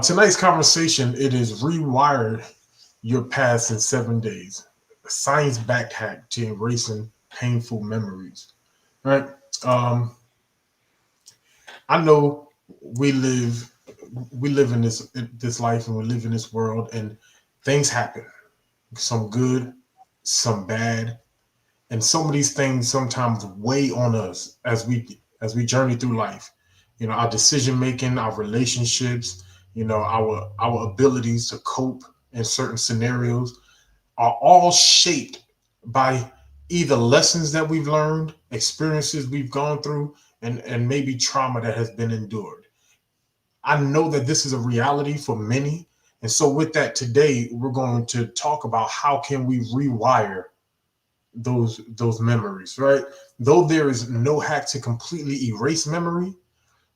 Tonight's conversation, it is rewire your past in 7 days. A science-backed hack to erasing painful memories. Right? Um, I know we live we live in this life and we live in this world and things happen. Some good, some bad, and some of these things sometimes weigh on us as we journey through life. Our decision making, our relationships, our abilities to cope in certain scenarios are all shaped by either lessons that we've learned, experiences we've gone through, and maybe trauma that has been endured. I know that this is a reality for many. And so with that today, we're going to talk about how can we rewire those memories, right? Though there is no hack to completely erase memory,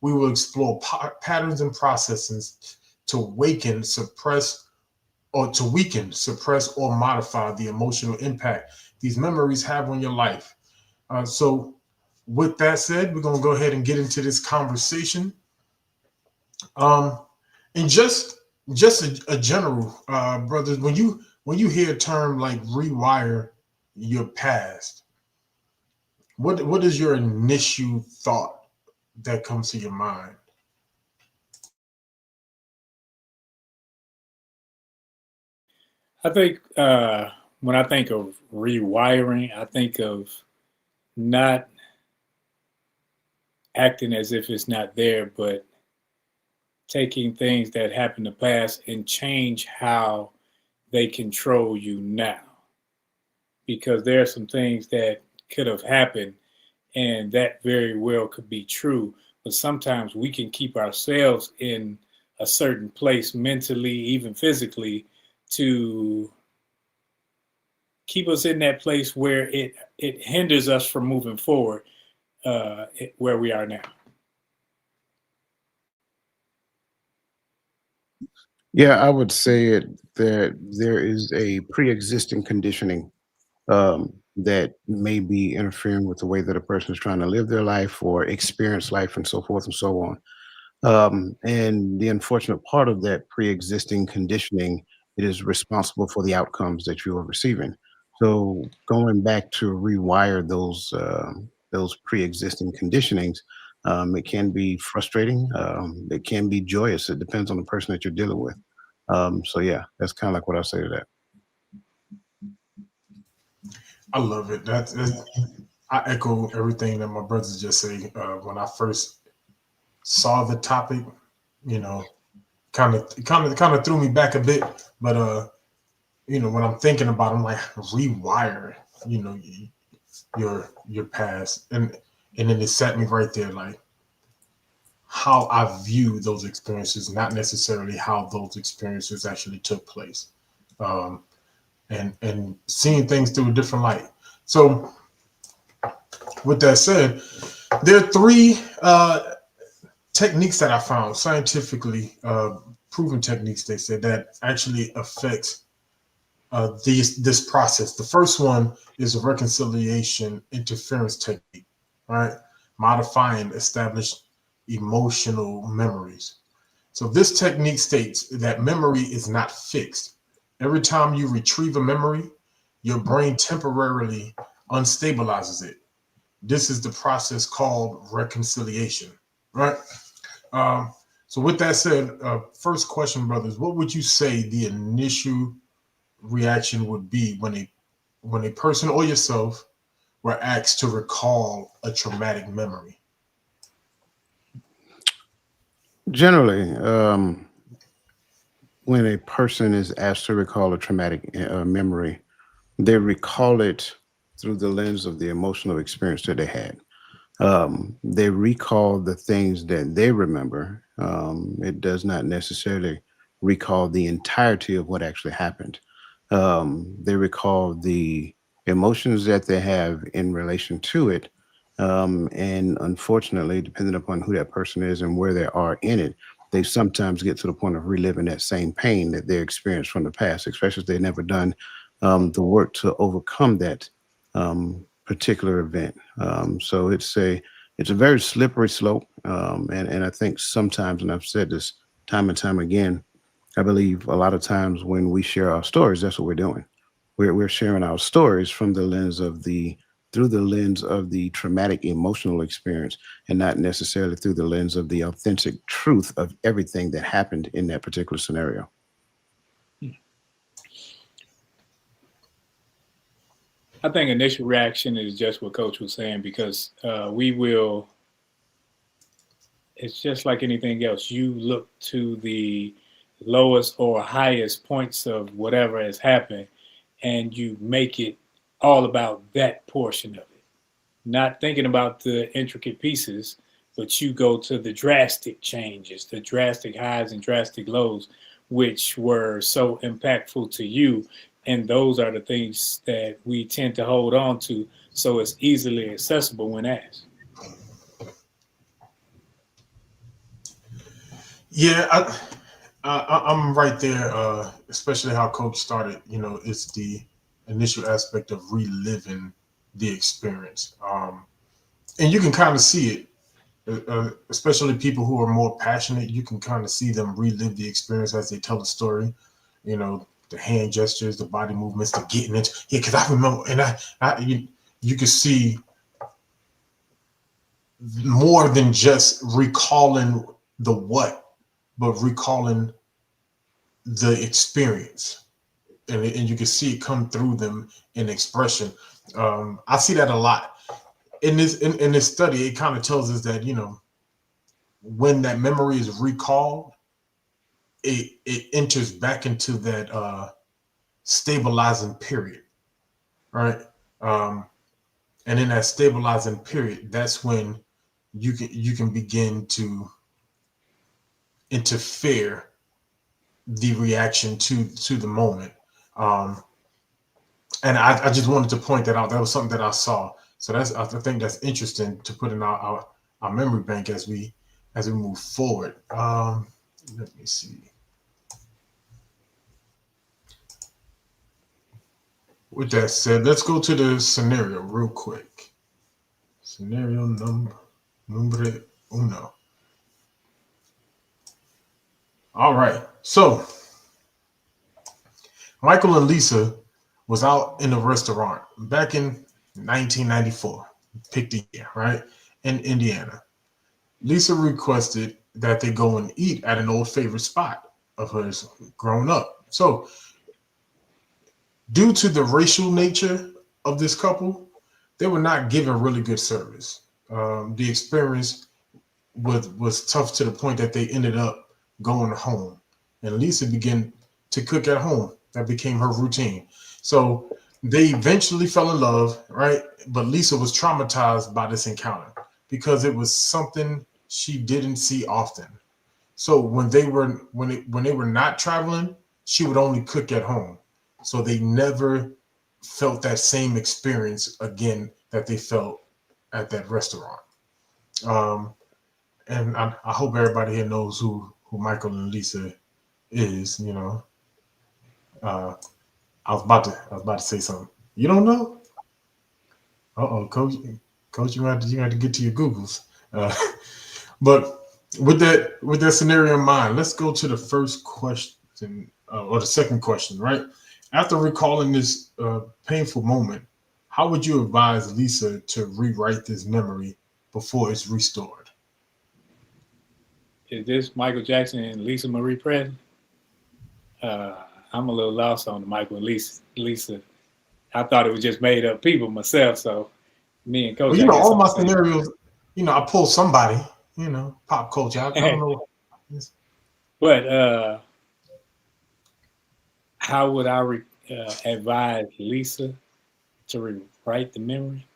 we will explore patterns and processes to weaken, suppress, or modify the emotional impact these memories have on your life. So, with that said, we're gonna go ahead and get into this conversation. Um, and just a general, brothers, when you hear a term like rewire your past, what is your initial thought that comes to your mind? I think when I think of rewiring, I think of not acting as if it's not there, but taking things that happened in the past and change how they control you now. Because there are some things that could have happened and that very well could be true. But sometimes we can keep ourselves in a certain place mentally, even physically, to keep us in that place where it hinders us from moving forward where we are now. Yeah, I would say that there is a pre-existing conditioning that may be interfering with the way that a person is trying to live their life or experience life and so forth and so on. And the unfortunate part of that pre-existing conditioning, it is responsible for the outcomes that you are receiving. So going back to rewire those pre-existing conditionings, it can be frustrating. It can be joyous. It depends on the person that you're dealing with. So yeah, that's kind of like what I say to that. I love it. I echo everything that my brothers just say. When I first saw the topic, you know, kind of threw me back a bit. But when I'm thinking about, it, I'm like rewire, you know, your past, and then it set me right there, like how I view those experiences, not necessarily how those experiences actually took place, um, and seeing things through a different light. So, with that said, there are three techniques that I found scientifically proven techniques. They said that actually affects this process. The first one is a reconciliation interference technique, right? Modifying established emotional memories. So this technique states that memory is not fixed. Every time you retrieve a memory, your brain temporarily unstabilizes it. This is the process called reconciliation, right? Um, so with that said, first question, brothers, what would you say the initial reaction would be when a person or yourself were asked to recall a traumatic memory? Generally, when a person is asked to recall a traumatic memory, they recall it through the lens of the emotional experience that they had. They recall the things that they remember. It does not necessarily recall the entirety of what actually happened. They recall the emotions that they have in relation to it. And unfortunately, depending upon who that person is and where they are in it, they sometimes get to the point of reliving that same pain that they experienced from the past, especially if they've never done the work to overcome that particular event. So it's a very slippery slope, and I think sometimes, and I've said this time and time again. I believe a lot of times when we share our stories, that's what we're doing. We're sharing our stories from the lens of the through the lens of the traumatic emotional experience, and not necessarily through the lens of the authentic truth of everything that happened in that particular scenario. I think initial reaction is just what Coach was saying, because we will, it's just like anything else. You look to the lowest or highest points of whatever has happened, and you make it all about that portion of it, not thinking about the intricate pieces, but you go to the drastic changes, the drastic highs and drastic lows, which were so impactful to you. And those are the things that we tend to hold on to, so it's easily accessible when asked. Yeah, I'm right there. Especially how Coach started. It's the initial aspect of reliving the experience, and you can kind of see it. Especially people who are more passionate, you can kind of see them relive the experience as they tell the story. The hand gestures, the body movements, the getting into. Yeah, because I remember, and you can see more than just recalling the what, but recalling the experience, and you can see it come through them in expression. I see that a lot in this study. It kind of tells us that when that memory is recalled, it enters back into that stabilizing period, right? Um, and in that stabilizing period, that's when you can begin to interfere the reaction to the moment. Um, and I just wanted to point that out. That was something that I saw. So I think that's interesting to put in our memory bank as we move forward. Let me see. With that said, let's go to the scenario real quick. Scenario number uno. All right. So Michael and Lisa was out in a restaurant back in 1994. Pick the year, right? In Indiana. Lisa requested that they go and eat at an old favorite spot of hers growing up. So, due to the racial nature of this couple, they were not given really good service. The experience was tough to the point that they ended up going home. And Lisa began to cook at home. That became her routine. So they eventually fell in love, right? But Lisa was traumatized by this encounter because it was something she didn't see often. So when they were not traveling, she would only cook at home. So they never felt that same experience again that they felt at that restaurant. Um, and I hope everybody here knows who Michael and Lisa is. Uh, I was about to say something. You don't know? Coach, you have to get to your Googles. Uh, but with that scenario in mind, let's go to the first question or the second question. Right after recalling this painful moment, how would you advise Lisa to rewrite this memory before it's restored? Is this Michael Jackson and Lisa Marie Presley? Uh, I'm a little lost on the Michael and Lisa. I thought it was just made up people myself. So me and Well, Coach, I guess all on the my same. scenarios, I pull somebody, pop culture. I don't know. But how would I advise Lisa to rewrite the memory?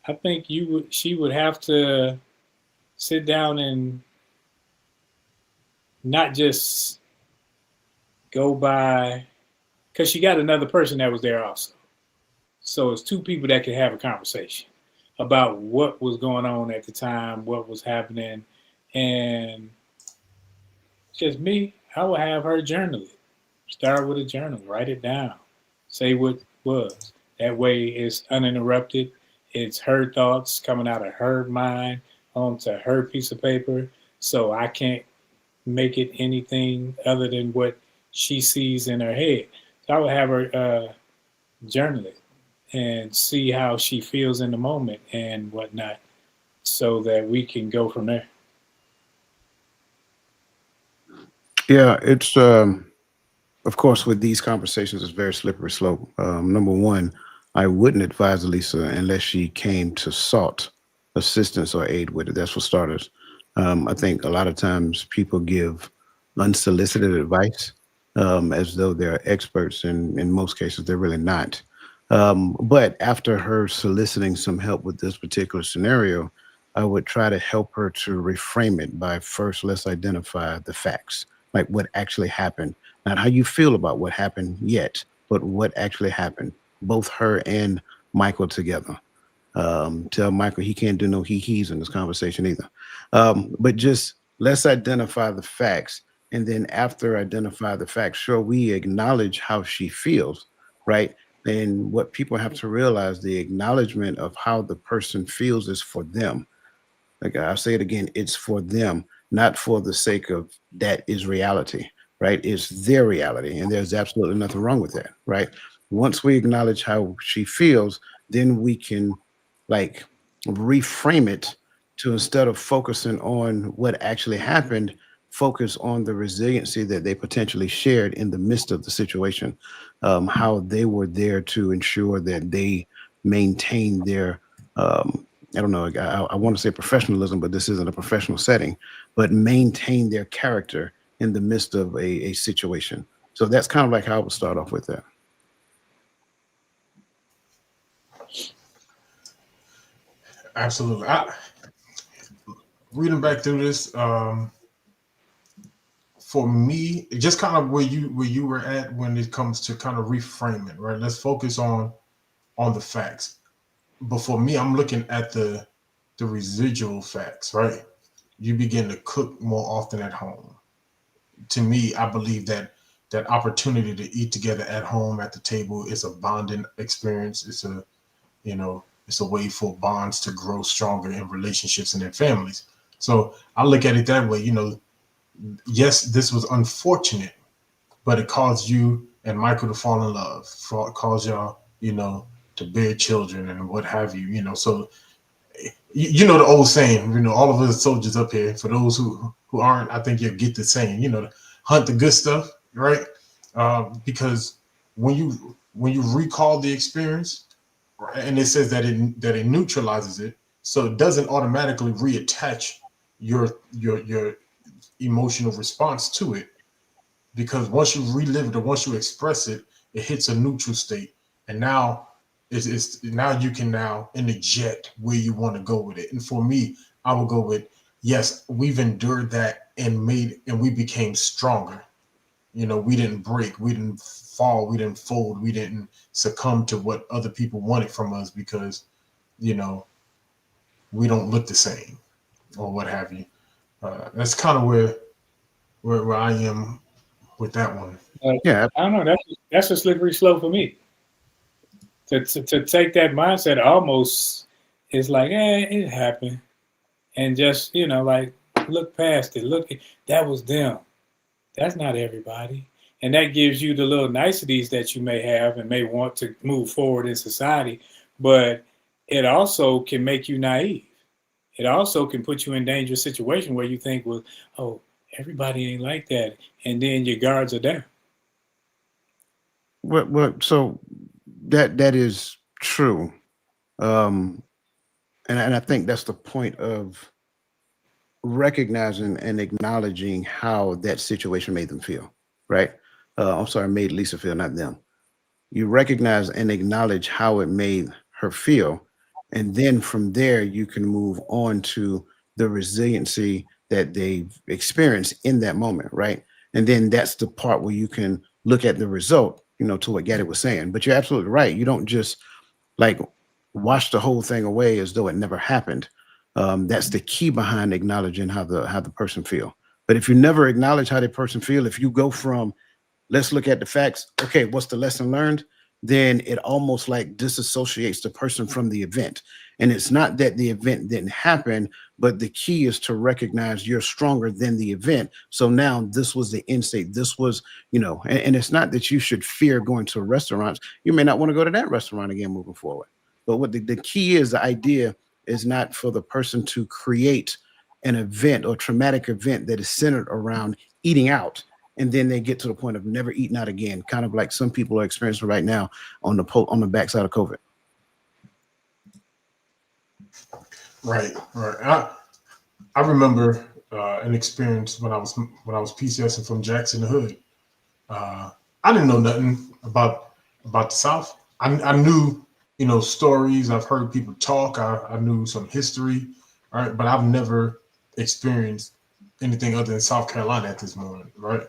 I think she would have to sit down and not just go by, because she got another person that was there also. So it's two people that can have a conversation about what was going on at the time, what was happening, and just me. I would have her journal it. Start with a journal, write it down, say what was. That way, it's uninterrupted. It's her thoughts coming out of her mind, onto her piece of paper, so I can't make it anything other than what she sees in her head. So I would have her journal it and see how she feels in the moment and whatnot, so that we can go from there. Yeah, it's of course with these conversations, it's very slippery slope. Number one, I wouldn't advise Lisa unless she came to sought assistance or aid with it. That's for starters. I think a lot of times people give unsolicited advice as though they're experts, and in most cases, they're really not. But after her soliciting some help with this particular scenario, I would try to help her to reframe it by first, let's identify the facts, like what actually happened, not how you feel about what happened yet, but what actually happened, both her and Michael together. Tell Michael he can't do no he's in this conversation either. But just let's identify the facts. And then after identify the facts, sure, we acknowledge how she feels, right? And what people have to realize, the acknowledgement of how the person feels is for them. Like I'll say it again, it's for them, not for the sake of that is reality, right? It's their reality. And there's absolutely nothing wrong with that, right? Once we acknowledge how she feels, then we can like reframe it to, instead of focusing on what actually happened, focus on the resiliency that they potentially shared in the midst of the situation, how they were there to ensure that they maintain their I don't know, I want to say professionalism, but this isn't a professional setting, but maintain their character in the midst of a situation. So that's kind of like how I would start off with that. Absolutely. Reading back through this, for me, just kind of where you were at when it comes to kind of reframing, right? Let's focus on the facts. But for me, I'm looking at the residual facts, right? You begin to cook more often at home. To me, I believe that that opportunity to eat together at home at the table is a bonding experience. It's a, it's a way for bonds to grow stronger in relationships and in families. So I look at it that way. Yes, this was unfortunate, but it caused you and Michael to fall in love, caused y'all, to bear children and what have you. So you know the old saying, all of us soldiers up here. For those who aren't, I think you'll get the saying. Hunt the good stuff, right? Because when you recall the experience, right, and it says that it neutralizes it, so it doesn't automatically reattach your emotional response to it, because once you relive it or once you express it, it hits a neutral state, and now it's now you can now interject where you want to go with it. And for me, I will go with, yes, we've endured that and we became stronger. We didn't break, we didn't fall, we didn't fold, we didn't succumb to what other people wanted from us because you know we don't look the same or what have you. That's kind of where I am with that one. Yeah, I don't know. That's a slippery slope for me. To take that mindset almost is like, it happened, and just like look past it. Look, that was them. That's not everybody, and that gives you the little niceties that you may have and may want to move forward in society, but it also can make you naive. It also can put you in dangerous situation where you think, well, oh, everybody ain't like that, and then your guards are down. so that is true. Um, and I think that's the point of recognizing and acknowledging how that situation made them feel, right? I'm sorry, made Lisa feel, not them. You recognize and acknowledge how it made her feel. And then from there, you can move on to the resiliency that they've experienced in that moment, right? And then that's the part where you can look at the result, to what Gaddy was saying. But you're absolutely right. You don't just like wash the whole thing away as though it never happened. That's the key behind acknowledging how the person feel. But if you never acknowledge how the person feel, if you go from let's look at the facts, okay, what's the lesson learned, then it almost like disassociates the person from the event. And it's not that the event didn't happen, but the key is to recognize you're stronger than the event. So now this was the end state. This was, and it's not that you should fear going to restaurants. You may not want to go to that restaurant again moving forward. But what the key is, the idea is not for the person to create an event or traumatic event that is centered around eating out. And then they get to the point of never eating out again, kind of like some people are experiencing right now on the backside of COVID. Right. I remember an experience when I was PCSing from Jackson the Hood. I didn't know nothing about the South. I knew, stories. I've heard people talk. I knew some history, right? But I've never experienced anything other than South Carolina at this moment, right?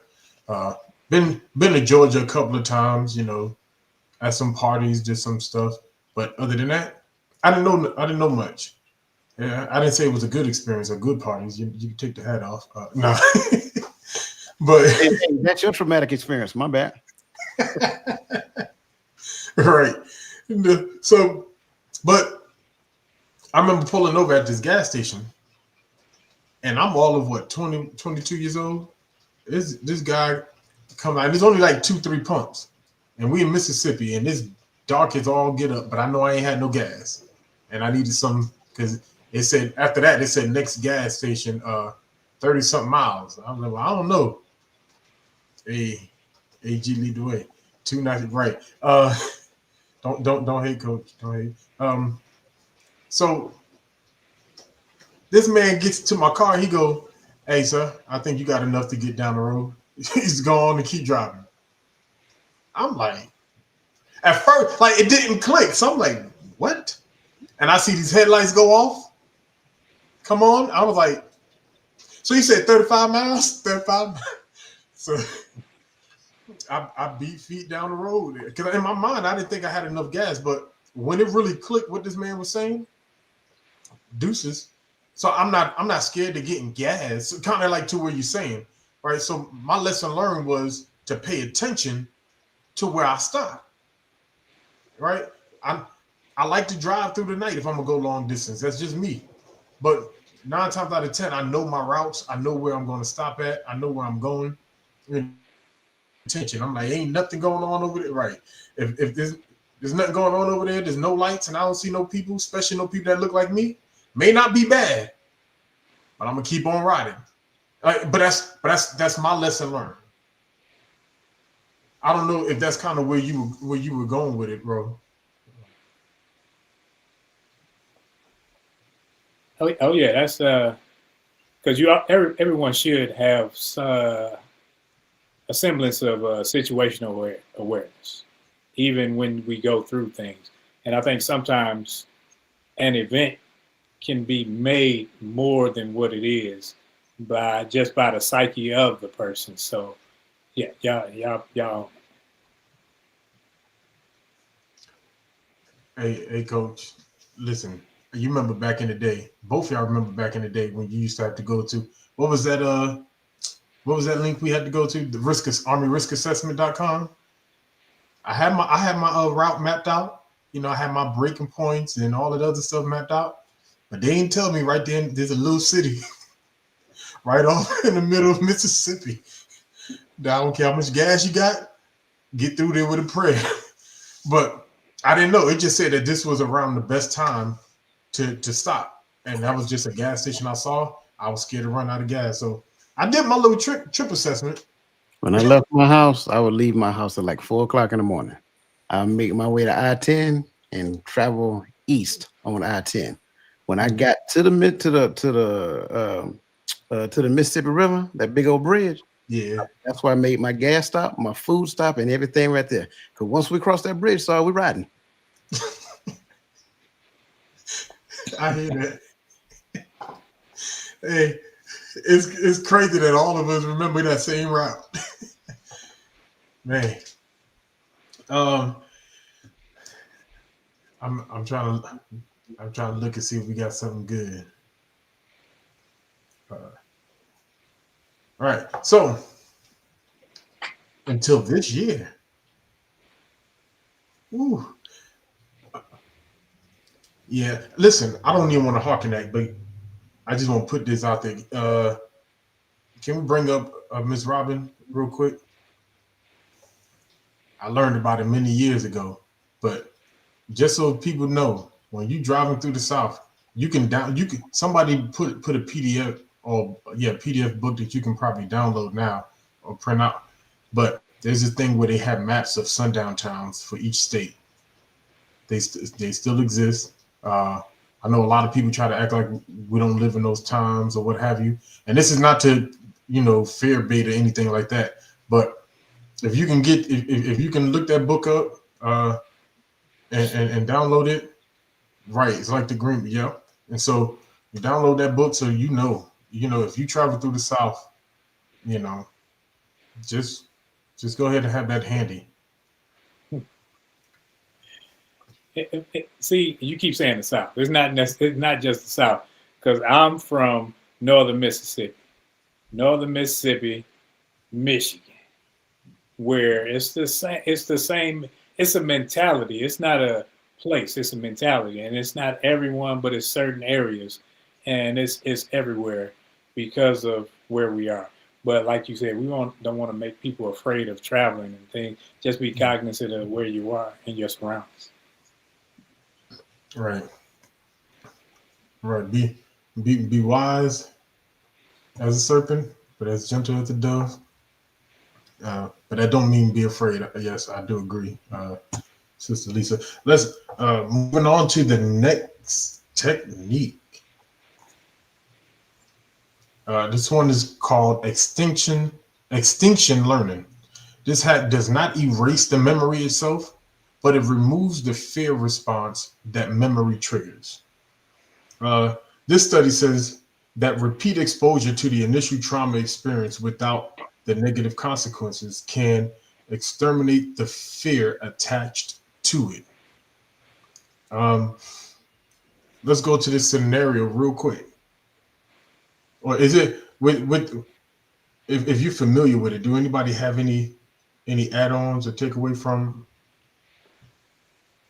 Been to Georgia a couple of times, at some parties, did some stuff. But other than that, I didn't know much. Yeah, I didn't say it was a good experience or good parties. You can take the hat off. No, but hey, that's your traumatic experience. My bad. Right. So, but I remember pulling over at this gas station, and I'm all of 22 years old. This guy come out. There's only like 2-3 pumps, and we in Mississippi, and it's dark as all get up. But I know I ain't had no gas, and I needed some because it said after that it said next gas station 30-something miles. I was like, well, I don't know. AG lead the way. 290 right. Don't hate, coach. Don't hate. So this man gets to my car. He go, "Hey, sir, I think you got enough to get down the road." He's gone and keep driving. I'm like, at first, like it didn't click. So I'm like, what? And I see these headlights go off. Come on. I was like, so you said 35 miles? 35 miles. So I beat feet down the road. Because in my mind, I didn't think I had enough gas. But when it really clicked what this man was saying, deuces. So I'm not scared to getting gas. Kind of like to where you're saying, right? So my lesson learned was to pay attention to where I stop. Right? I like to drive through the night if I'm gonna go long distance. That's just me. But 9 times out of 10, I know my routes. I know where I'm going to stop at. I know where I'm going. Attention. I'm like, ain't nothing going on over there. Right. If there's nothing going on over there, there's no lights and I don't see no people, especially no people that look like me, may not be bad, but I'm gonna keep on riding. But that's my lesson learned. I don't know if that's kind of where you were going with it, bro. Oh yeah, that's because everyone should have a semblance of situational awareness, even when we go through things. And I think sometimes an event can be made more than what it is by the psyche of the person. So yeah, y'all. Hey, coach, listen. You remember back in the day? Both of y'all remember back in the day when you used to have to go to what was that link we had to go to? The ArmyRiskAssessment.com. I had my route mapped out. I had my breaking points and all that other stuff mapped out. But they didn't tell me right then there's a little city right off in the middle of Mississippi. I don't care how much gas you got, get through there with a prayer. But I didn't know. It just said that this was around the best time to stop. And that was just a gas station I saw. I was scared to run out of gas. So I did my little trip assessment. When I left my house, I would leave my house at like 4 o'clock in the morning. I'll make my way to I-10 and travel east on I-10. When I got to the Mississippi River, that big old bridge, yeah, that's where I made my gas stop, my food stop, and everything right there. Because once we crossed that bridge, so we riding. I hear that. Hey, it's crazy that all of us remember that same route. Man. I'm trying to look and see if we got something good. All right. So until this year, Yeah, listen, I don't even want to harken that, but I just want to put this out there. Can we bring up Miss Robin real quick? I learned about it many years ago, but just so people know, when you driving through the South, you can somebody put a PDF or yeah PDF book that you can probably download now or print out. But there's this thing where they have maps of sundown towns for each state. They still exist. Uh, I know a lot of people try to act like we don't live in those times or what have you. And this is not to fear bait or anything like that. But if you can if you can look that book up and download it, right? It's like the green, yeah. And so you download that book so if you travel through the South, you know, just go ahead and have that handy. See, you keep saying the South. It's not just the South, because I'm from Northern Mississippi, Michigan, where it's the same. It's the same. It's a mentality. It's not a place. It's a mentality, and it's not everyone, but it's certain areas, and it's everywhere because of where we are. But like you said, don't want to make people afraid of traveling and things. Just be cognizant of where you are and your surroundings. Right. Right. Be wise as a serpent, but as gentle as a dove. But that don't mean be afraid. Yes, I do agree, Sister Lisa. Let's moving on to the next technique. This one is called extinction learning. This does not erase the memory itself, but it removes the fear response that memory triggers. This study says that repeat exposure to the initial trauma experience without the negative consequences can exterminate the fear attached to it. Let's go to this scenario real quick. Or is it with if you're familiar with it? Do anybody have any add-ons or takeaway from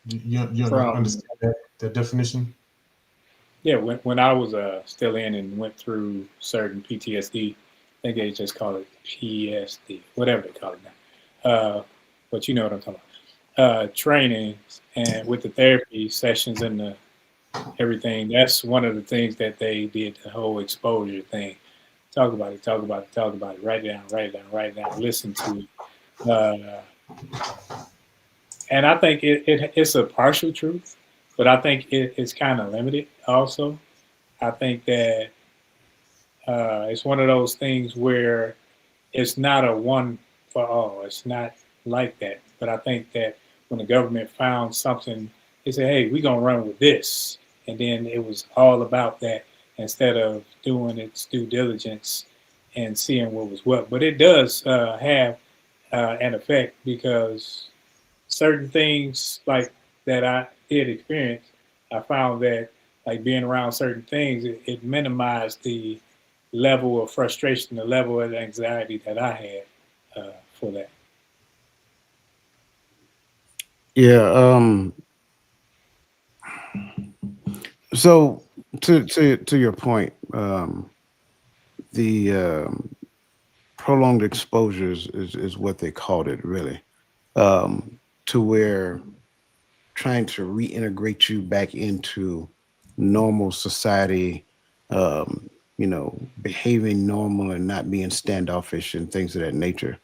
you From understand that definition? Yeah, when I was still in and went through certain PTSD, I think they just call it PSD, whatever they call it now. But you know what I'm talking about. Training and with the therapy sessions and the everything, that's one of the things that they did, the whole exposure thing. Talk about it, talk about it, talk about it. Write it down, write it down, write it down. Listen to it. And I think it's a partial truth, but I think it's kind of limited also. I think that it's one of those things where it's not a one for all. It's not like that. But I think that when the government found something, they said, hey, we're going to run with this. And then it was all about that instead of doing its due diligence and seeing what was what. But it does have an effect, because certain things like that I did experience, I found that like being around certain things, it minimized the level of frustration, the level of anxiety that I had for that. Yeah. So to your point, the prolonged exposures is what they called it, really, to where trying to reintegrate you back into normal society, behaving normal and not being standoffish and things of that nature.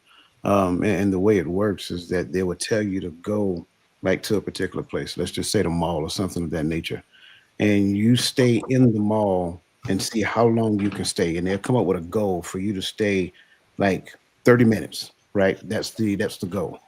And the way it works is that they would tell you to go like to a particular place, let's just say the mall or something of that nature, and you stay in the mall and see how long you can stay. And they'll come up with a goal for you to stay like 30 minutes, right? That's the goal.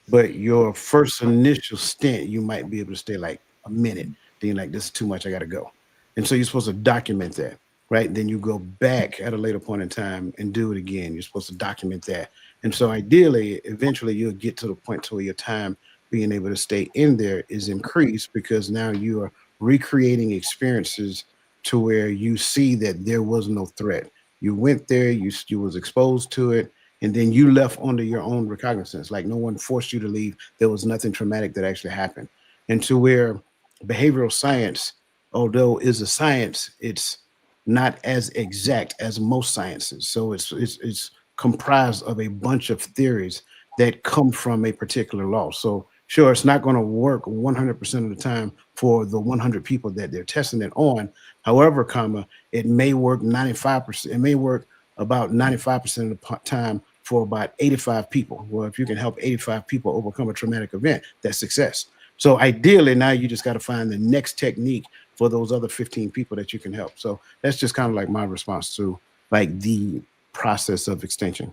But your first initial stint, you might be able to stay like a minute. Then you're like, this is too much, I gotta go. And so you're supposed to document that, right? Then you go back at a later point in time and do it again. You're supposed to document that. And so ideally, eventually you'll get to the point to where your time being able to stay in there is increased, because now you are recreating experiences to where you see that there was no threat. You went there, you was exposed to it, and then you left under your own recognizance. Like no one forced you to leave. There was nothing traumatic that actually happened. And to where behavioral science although is a science, it's not as exact as most sciences. So it's comprised of a bunch of theories that come from a particular law. So sure, it's not going to work 100% of the time for the 100 people that they're testing it on. However, comma, it may work 95%. It may work about 95% of the time for about 85 people. Well, if you can help 85 people overcome a traumatic event, that's success. So ideally, now you just got to find the next technique for those other 15 people that you can help. So that's just kind of like my response to like the process of extension.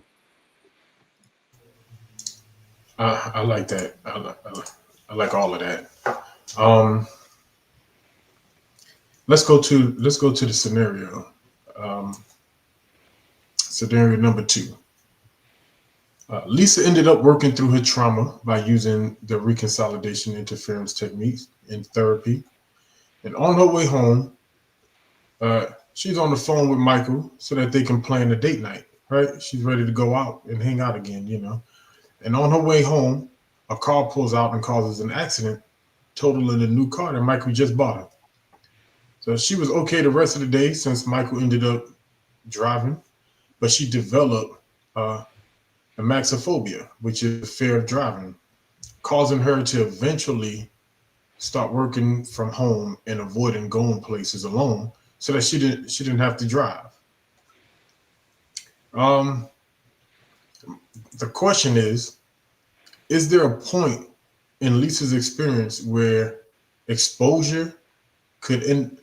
I like that. I like all of that. Um, let's go to the scenario. Um, Scenario number two. Lisa ended up working through her trauma by using the reconsolidation interference techniques in therapy. And on her way home, she's on the phone with Michael so that they can plan a date night, right? She's ready to go out and hang out again, you know. And on her way home, a car pulls out and causes an accident, totaling a new car that Michael just bought her. So she was okay the rest of the day since Michael ended up driving, but she developed uh, amaxophobia, which is fear of driving, causing her to eventually start working from home and avoiding going places alone so that she didn't have to drive. Um, the question is there a point in Lisa's experience where exposure could end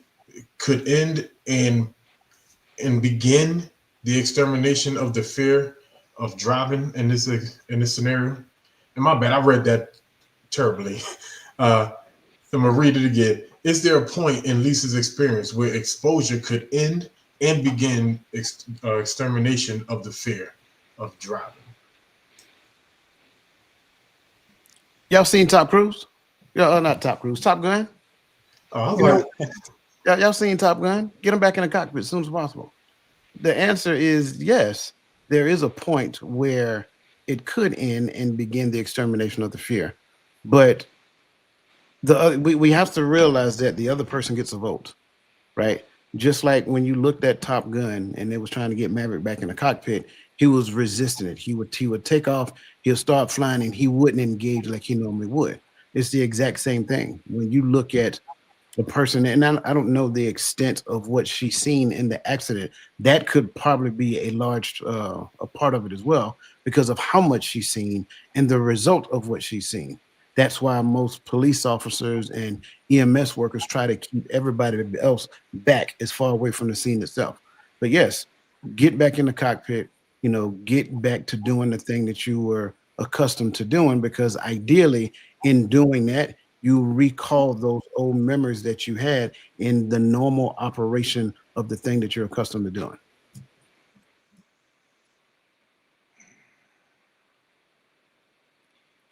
and begin the extermination of the fear of driving in this scenario? And my bad, I read that terribly. Uh, I'm gonna read it again. Is there a point in Lisa's experience where exposure could end and begin extermination of the fear of driving? Y'all seen Top Cruise? Yeah, not Top Cruise, Top Gun. I was You like, know, y'all seen Top Gun? Get them back in the cockpit as soon as possible. The answer is yes. There is a point where it could end and begin the extermination of the fear, but we have to realize that the other person gets a vote, right? Just like when you looked at Top Gun and they was trying to get Maverick back in the cockpit, he was resisting it. He would take off, he'll start flying, and he wouldn't engage like he normally would. It's the exact same thing. When you look at the person, and I don't know the extent of what she's seen in the accident, that could probably be a large a part of it as well, because of how much she's seen and the result of what she's seen. That's why most police officers and EMS workers try to keep everybody else back as far away from the scene itself. But yes, get back in the cockpit, get back to doing the thing that you were accustomed to doing, because ideally in doing that, you recall those old memories that you had in the normal operation of the thing that you're accustomed to doing.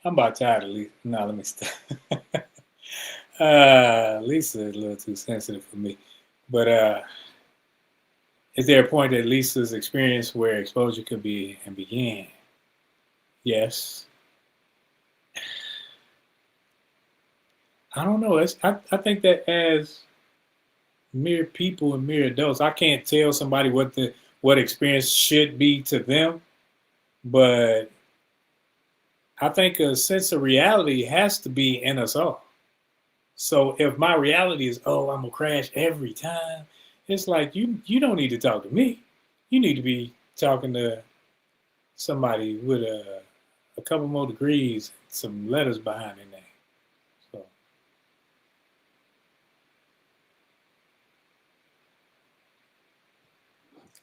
I'm about tired of Lisa. No, let me stop. Lisa is a little too sensitive for me. But is there a point that Lisa's experience where exposure could be and begin? Yes. I don't know. I think that as mere people and mere adults, I can't tell somebody what experience should be to them, but I think a sense of reality has to be in us all. So if my reality is, oh, I'm gonna crash every time, it's like you don't need to talk to me. You need to be talking to somebody with a couple more degrees, some letters behind their name. So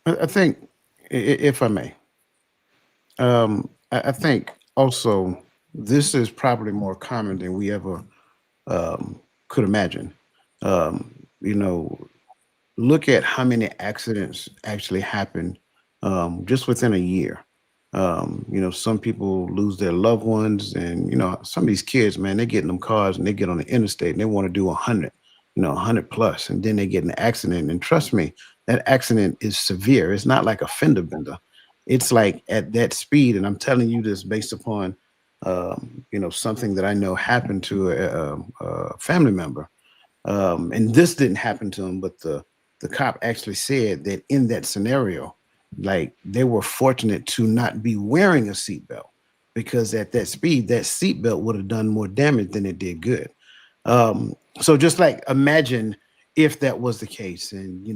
I think, if I may, I think also this is probably more common than we ever could imagine. Um, you know, look at how many accidents actually happen just within a year. Some people lose their loved ones, and some of these kids, man, they get in them cars and they get on the interstate and they want to do 100, 100 plus, and then they get in an accident. And trust me, that accident is severe. It's not like a fender bender. It's like at that speed, and I'm telling you this based upon, something that I know happened to a family member. And this didn't happen to him, but the cop actually said that in that scenario, like they were fortunate to not be wearing a seatbelt, because at that speed, that seatbelt would have done more damage than it did good. So just like imagine if that was the case, and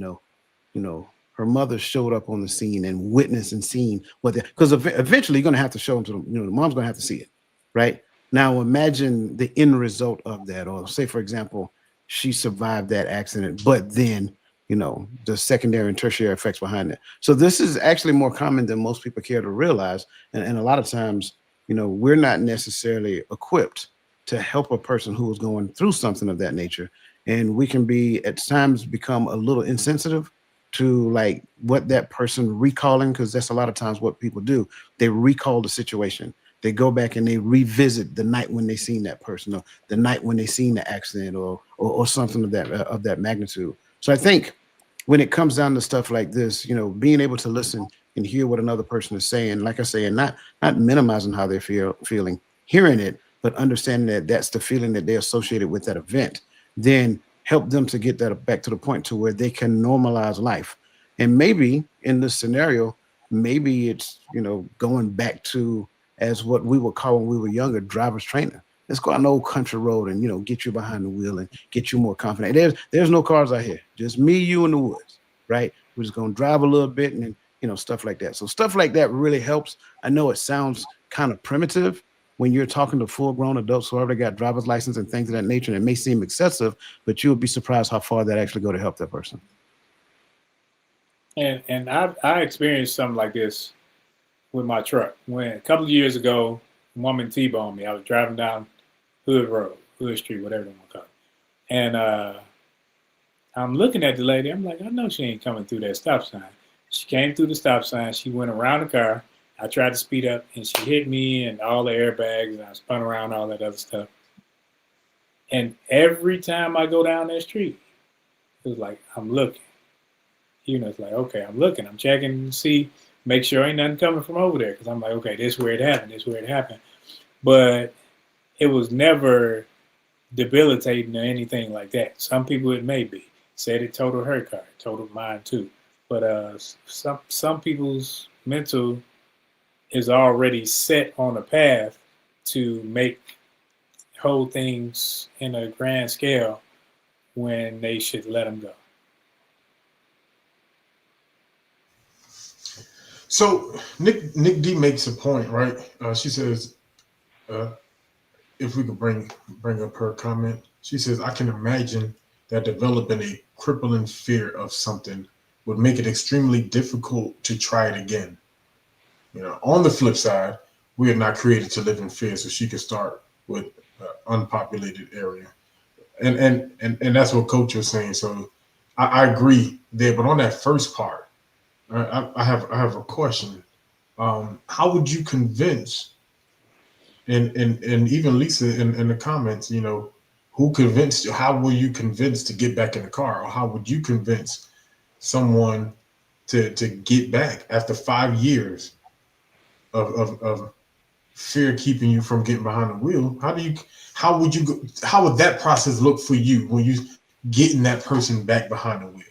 her mother showed up on the scene and witnessed and seen what, because eventually you're going to have to show them to them. The mom's going to have to see it, right? Now imagine the end result of that, or say for example, she survived that accident, but then the secondary and tertiary effects behind it. So this is actually more common than most people care to realize, and a lot of times, we're not necessarily equipped to help a person who is going through something of that nature, and we can be at times become a little insensitive to like what that person recalling, because that's a lot of times what people do. They recall the situation. They go back and they revisit the night when they seen that person, or the night when they seen the accident, or something of that magnitude. So I think when it comes down to stuff like this, being able to listen and hear what another person is saying, like I say, and not minimizing how they're feeling, hearing it, but understanding that that's the feeling that they associated with that event, then help them to get that back to the point to where they can normalize life. And maybe in this scenario, maybe it's, going back to, as what we would call when we were younger, driver's training. Let's go on an old country road and, get you behind the wheel and get you more confident. There's no cars out here, just me, you, in the woods, right? We're just going to drive a little bit and, stuff like that. So stuff like that really helps. I know it sounds kind of primitive when you're talking to full-grown adults who already got driver's license and things of that nature, and it may seem excessive, but you would be surprised how far that actually go to help that person. And I experienced something like this with my truck. When a couple of years ago, a woman T-boned me. I was driving down Hood Street, whatever you want to call it. And I'm looking at the lady. I'm like, I know she ain't coming through that stop sign. She came through the stop sign. She went around the car. I tried to speed up, and she hit me and all the airbags, and I spun around, all that other stuff. And every time I go down that street, it was like, I'm looking. It's like, okay, I'm looking. I'm checking to see, make sure ain't nothing coming from over there. Because I'm like, okay, this is where it happened. But it was never debilitating or anything like that. Some people it may be. Said it totaled her car, totaled mine too. But some people's mental is already set on a path to hold things in a grand scale when they should let them go. So Nick D makes a point, right? She says, if we could bring up her comment, she says, I can imagine that developing a crippling fear of something would make it extremely difficult to try it again. On the flip side, we are not created to live in fear, so she could start with unpopulated area, and that's what Coach was saying. So I agree there, but on that first part, I have a question. How would you convince, and even Lisa in the comments, who convinced you? How were you convinced to get back in the car, or how would you convince someone to get back after 5 years of fear keeping you from getting behind the wheel? How would that process look for you when you getting that person back behind the wheel?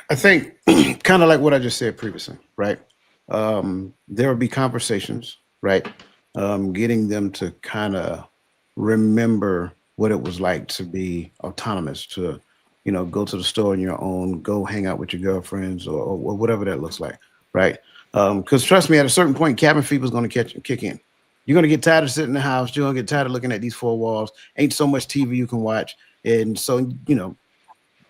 I think kind of like what I just said previously, right? There will be conversations, right? Getting them to kind of remember what it was like to be autonomous, to, go to the store on your own, go hang out with your girlfriends or whatever that looks like, right? Because trust me, at a certain point, cabin fever is going to kick in. You're going to get tired of sitting in the house. You're going to get tired of looking at these four walls. Ain't so much TV you can watch. And so,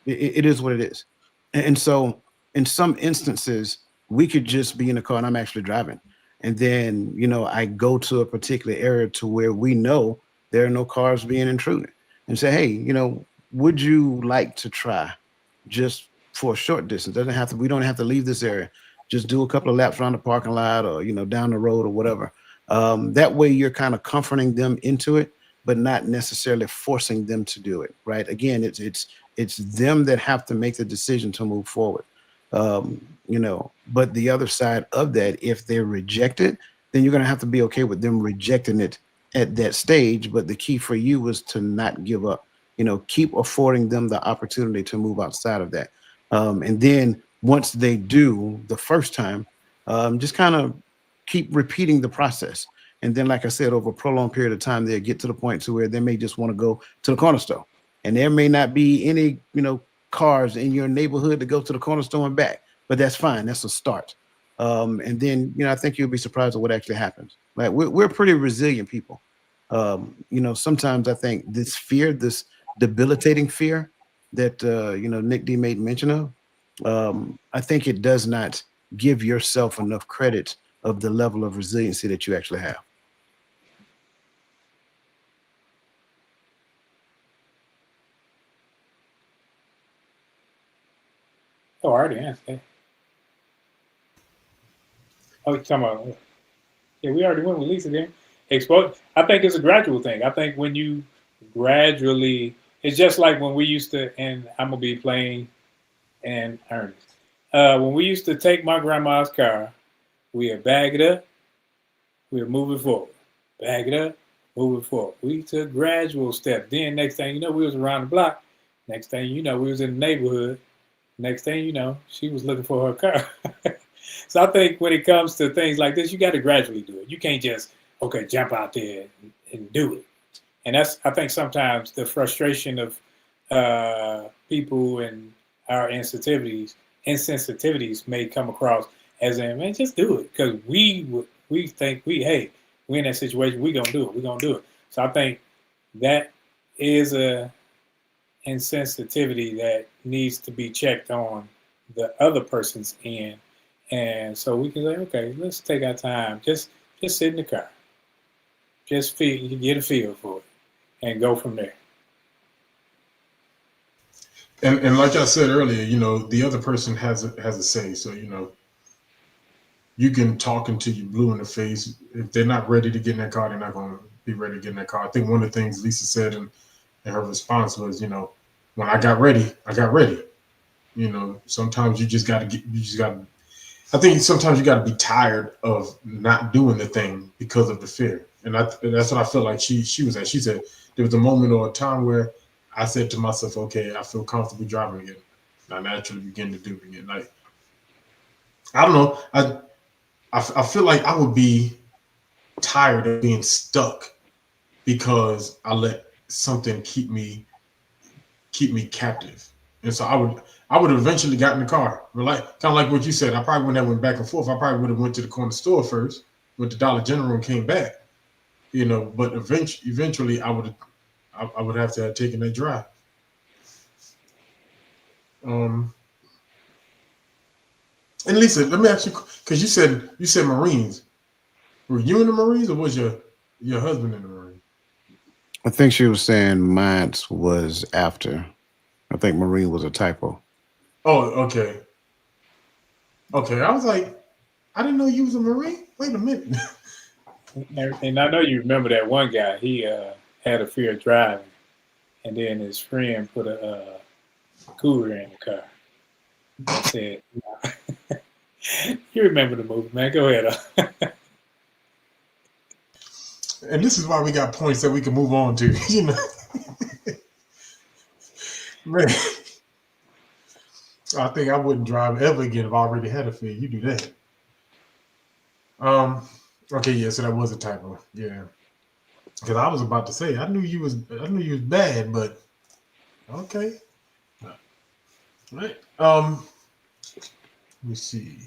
it is what it is. And so in some instances, we could just be in the car and I'm actually driving. And then, I go to a particular area to where we know there are no cars being intruded, and say, hey, would you like to try just for a short distance? We don't have to leave this area. Just do a couple of laps around the parking lot or, down the road or whatever. That way you're kind of comforting them into it, but not necessarily forcing them to do it. Right. Again, it's them that have to make the decision to move forward. But the other side of that, if they're rejected, then you're going to have to be okay with them rejecting it at that stage. But the key for you is to not give up. Keep affording them the opportunity to move outside of that. And then once they do the first time, just kind of keep repeating the process. And then, like I said, over a prolonged period of time, they'll get to the point to where they may just want to go to the corner store. And there may not be any, cars in your neighborhood to go to the corner store and back, but that's fine. That's a start. And then, I think you'll be surprised at what actually happens. Like we're pretty resilient people. Sometimes I think this fear, this debilitating fear that, Nick D made mention of, I think it does not give yourself enough credit of the level of resiliency that you actually have. Oh, I already answered that. Oh, you're talking about, yeah, we already went with Lisa there. I think it's a gradual thing. I think when you gradually, it's just like when we used to, and I'm going to be plain and earnest. When we used to take my grandma's car, we would bag it up, we would move it forward. Bag it up, move it forward. We took gradual steps. Then next thing you know, we was around the block. Next thing you know, we was in the neighborhood. Next thing you know, she was looking for her car. So I think when it comes to things like this, you got to gradually do it. You can't just, jump out there and do it. And I think sometimes the frustration of people and our insensitivities may come across as in, man, just do it. Because we think we're in that situation, we're going to do it. So I think that is a insensitivity that needs to be checked on the other person's end. And so we can say, okay, let's take our time. Just sit in the car. Just get a feel for it and go from there. And like I said earlier, the other person has a say. So, you can talk until you're blue in the face. If they're not ready to get in that car, they're not going to be ready to get in that car. I think one of the things Lisa said in her response was, when I got ready, I got ready. Sometimes I think sometimes you got to be tired of not doing the thing because of the fear. And that's what I felt like she was at. She said there was a moment or a time where I said to myself, okay, I feel comfortable driving again. And I naturally begin to do it again. Like, I don't know. I feel like I would be tired of being stuck because I let something keep me captive. And so I would have eventually got in the car. Kind of like what you said. I probably wouldn't have went back and forth. I probably would have went to the corner store first, went to Dollar General and came back. But eventually I would have to have taken that drive. And Lisa, let me ask you, because you said Marines. Were you in the Marines or was your husband in the Marines? I think she was saying mine was after. I think Marine was a typo. Oh, okay. Okay, I was like, I didn't know you was a Marine. Wait a minute. And I know you remember that one guy. He had a fear of driving, and then his friend put a cooler in the car. I said, nah. You remember the movie, man. Go ahead. And this is why we got points that we can move on to, Man, I think I wouldn't drive ever again if I already had a fear. You do that. Okay, yeah, so that was a typo. Yeah. Because I was about to say, I knew you was bad, but okay. All right. Let me see.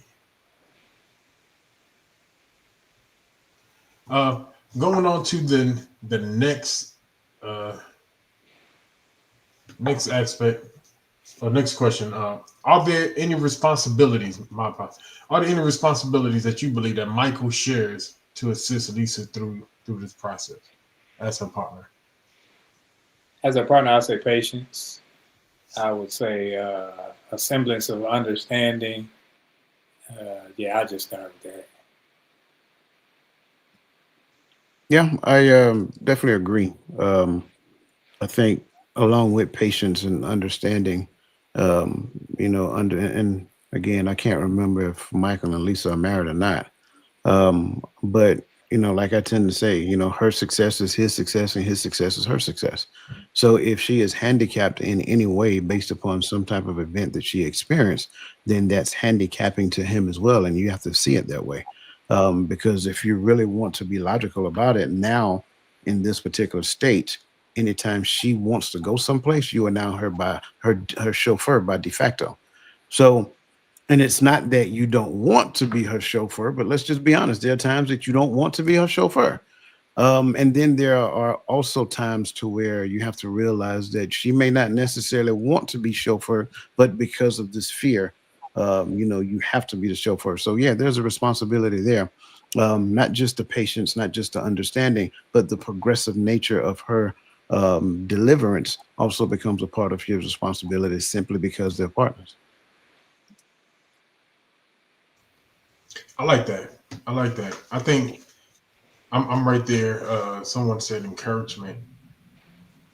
Going on to the next aspect or next question. Are there any responsibilities? Are there any responsibilities that you believe that Michael shares to assist Lisa through this process as her partner? As a partner, I'd say patience. I would say a semblance of understanding. I just start with that. Yeah, I definitely agree. I think along with patience and understanding, and again, I can't remember if Michael and Lisa are married or not, But like I tend to say, her success is his success and his success is her success. So if she is handicapped in any way based upon some type of event that she experienced, then that's handicapping to him as well. And you have to see it that way. Because if you really want to be logical about it now in this particular state, anytime she wants to go someplace, you are now her chauffeur by de facto. So, and it's not that you don't want to be her chauffeur, but let's just be honest. There are times that you don't want to be her chauffeur. And then there are also times to where you have to realize that she may not necessarily want to be chauffeur, but because of this fear, you have to be the chauffeur. So yeah, there's a responsibility there. Not just the patience, not just the understanding, but the progressive nature of her deliverance also becomes a part of his responsibility simply because they're partners. I like that. I like that. I think I'm right there. Someone said encouragement,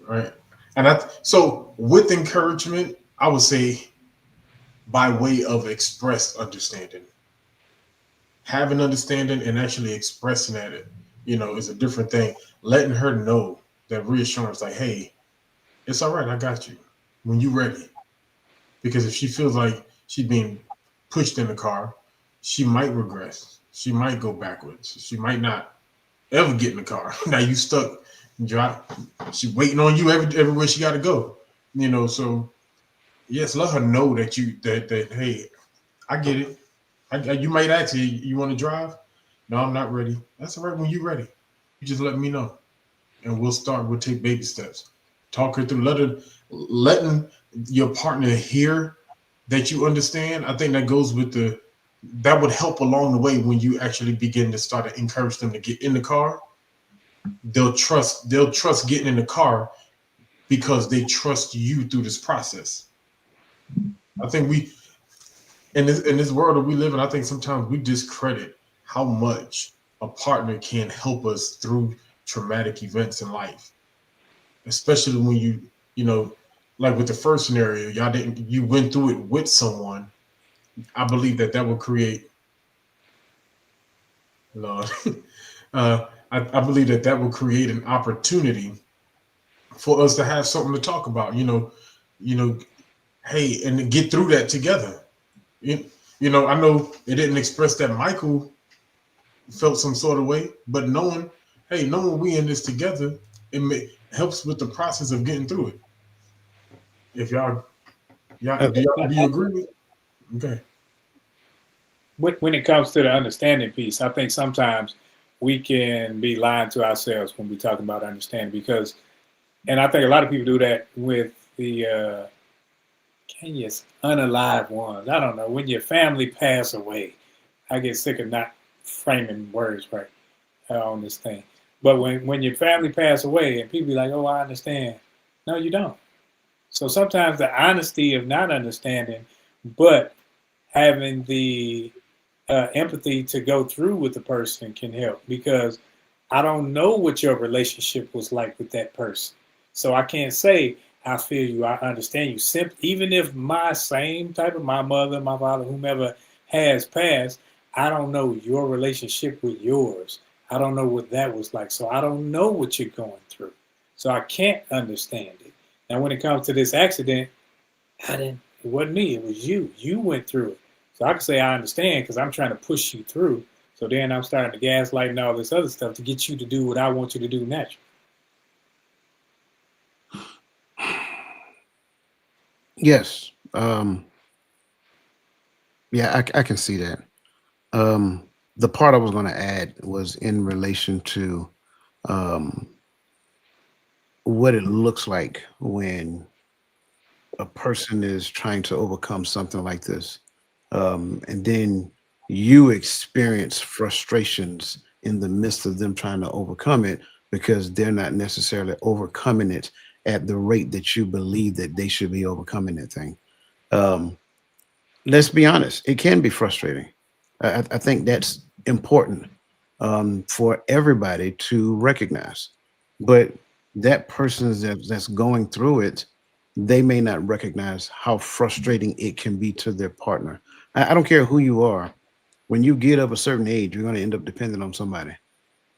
right? And so with encouragement, I would say by way of expressed understanding, having understanding and actually expressing that, is a different thing. Letting her know that reassurance, like, hey, it's all right. I got you when you're ready. Because if she feels like she's being pushed in the car, she might regress. She might go backwards. She might not ever get in the car. Now you stuck. Drive. She waiting on you everywhere she got to go. So yes, let her know that hey, I get it. You might ask you want to drive. No, I'm not ready. That's all right. When you're ready, you just let me know, and we'll take baby steps. Talk her through. Letting your partner hear that you understand. I think that goes with that would help along the way when you actually begin to start to encourage them to get in the car. They'll trust getting in the car because they trust you through this process. I think we in this world that we live in, I think sometimes we discredit how much a partner can help us through traumatic events in life, especially when you know like with the first scenario, you went through it with someone. I believe that will create Lord. I believe that will create an opportunity for us to have something to talk about. You know, hey, and to get through that together. You, I know it didn't express that Michael felt some sort of way, but knowing we in this together, helps with the process of getting through it. If y'all do you agree with? Okay. When it comes to the understanding piece, I think sometimes we can be lying to ourselves when we talk about understanding because, and I think a lot of people do that with the Kenya's unalive ones. I don't know. When your family pass away, I get sick of not framing words right on this thing. But when your family pass away and people be like, oh, I understand. No, you don't. So sometimes the honesty of not understanding, but having the empathy to go through with the person can help because I don't know what your relationship was like with that person. So I can't say, I feel you, I understand you. Even if my same type of my mother, my father, whomever has passed, I don't know your relationship with yours. I don't know what that was like. So I don't know what you're going through. So I can't understand it. Now, when it comes to this accident, it wasn't me, it was you. You went through it. So I can say I understand because I'm trying to push you through. So then I'm starting to gaslight and all this other stuff to get you to do what I want you to do naturally. Yes. Yeah, I can see that. The part I was going to add was in relation to um, what it looks like when a person is trying to overcome something like this. And then you experience frustrations in the midst of them trying to overcome it because they're not necessarily overcoming it at the rate that you believe that they should be overcoming that thing. Um, let's be honest, it can be frustrating. I think that's important for everybody to recognize. But that person that's going through it, they may not recognize how frustrating it can be to their partner. I don't care who you are. when you get of a certain age, you're going to end up dependent on somebody.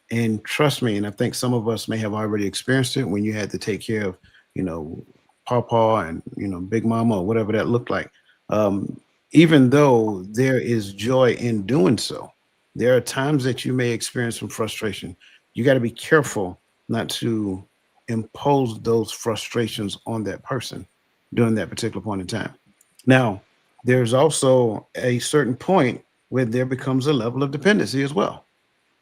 And trust me, and I think some of us may have already experienced it when you had to take care of, you know, Pawpaw and, you know, Big Mama or whatever that looked like. Um, Even though there is joy in doing so, there are times that you may experience some frustration. You got to be careful not to impose those frustrations on that person during that particular point in time. Now, there's also a certain point where there becomes a level of dependency as well.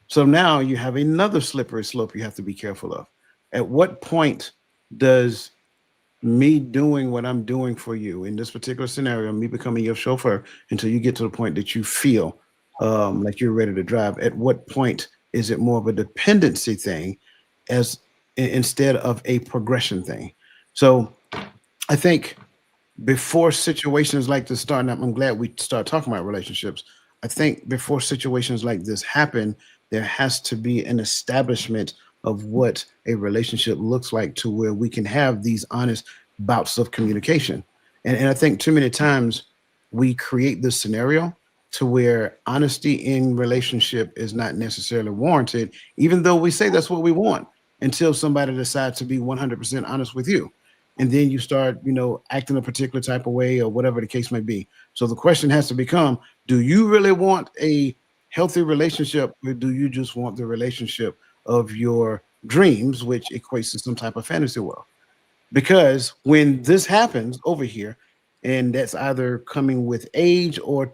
So now you have another slippery slope you have to be careful of. At what point does me doing what I'm doing for you in this particular scenario, me becoming your chauffeur until you get to the point that you feel like you're ready to drive, at what point is it more of a dependency thing as instead of a progression thing? So I think before situations like this start, and I'm glad we start talking about relationships. I think before situations like this happen, there has to be an establishment of what a relationship looks like to where we can have these honest bouts of communication. And I think too many times we create this scenario to where honesty in relationship is not necessarily warranted, even though we say that's what we want, until somebody decides to be 100% honest with you. And then you start, you know, acting a particular type of way or whatever the case may be. So the question has to become, do you really want a healthy relationship, or do you just want the relationship of your dreams, which equates to some type of fantasy world? Because when this happens over here, and that's either coming with age or,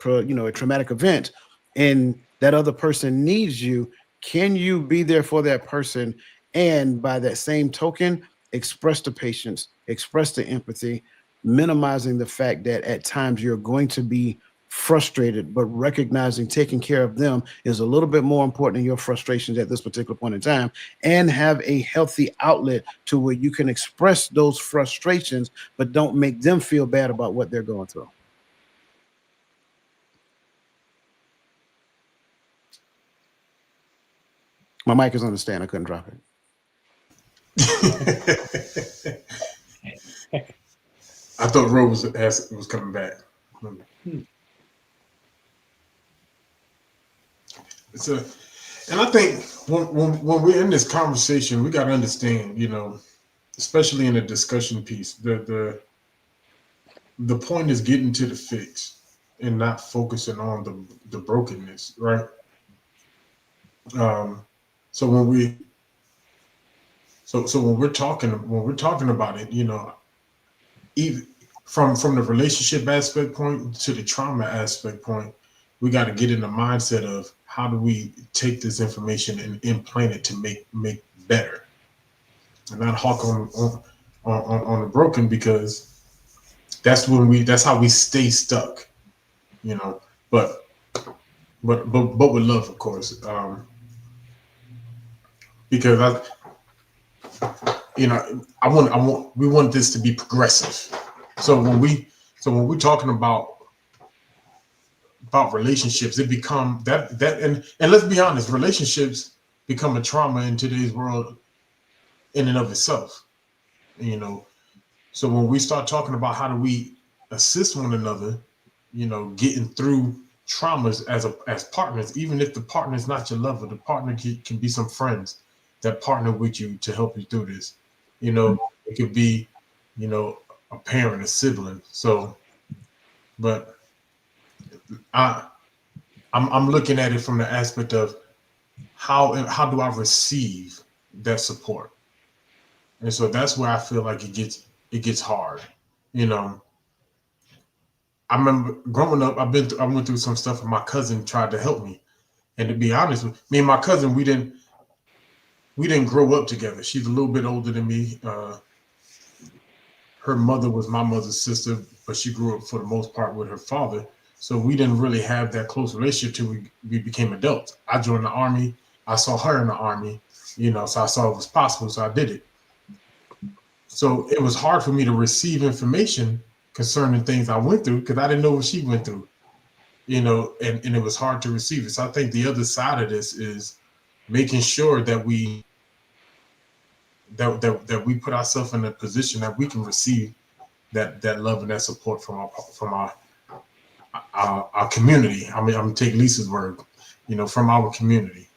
you know, a traumatic event, and that other person needs you, can you be there for that person? And by that same token, express the patience, express the empathy, minimizing the fact that at times you're going to be frustrated, but recognizing taking care of them is a little bit more important than your frustrations at this particular point in time, and have a healthy outlet to where you can express those frustrations, but don't make them feel bad about what they're going through. My mic is on the stand. I couldn't drop it. I thought Rose was coming back. So, and I think when we're in this conversation, we got to understand, you know, especially in a discussion piece, the point is getting to the fix and not focusing on the brokenness, right? So when we're talking about it, you know, even from the relationship aspect point to the trauma aspect point, we got to get in the mindset of how do we take this information and implant it to make better, and not hawk on the broken, because that's how we stay stuck, you know. But with love, of course, because we want this to be progressive. So when we're talking about relationships, it become that and let's be honest, relationships become a trauma in today's world in and of itself, you know. So when we start talking about how do we assist one another, you know, getting through traumas as partners, even if the partner is not your lover, the partner can be some friends that partner with you to help you through this. You know, it could be, you know, a parent, a sibling. So, but I'm looking at it from the aspect of how do I receive that support, and so that's where I feel like it gets hard. You know, I remember growing up, I went through some stuff, and my cousin tried to help me, and to be honest with me and my cousin, we didn't grow up together. She's a little bit older than me. Her mother was my mother's sister, but she grew up for the most part with her father. So we didn't really have that close relationship till we became adults. I joined the Army. I saw her in the Army, you know, so I saw it was possible, so I did it. So it was hard for me to receive information concerning things I went through because I didn't know what she went through, you know, and it was hard to receive it. So I think the other side of this is making sure that we put ourselves in a position that we can receive that love and that support from our community. I mean, I'm gonna take Lisa's word, from our community.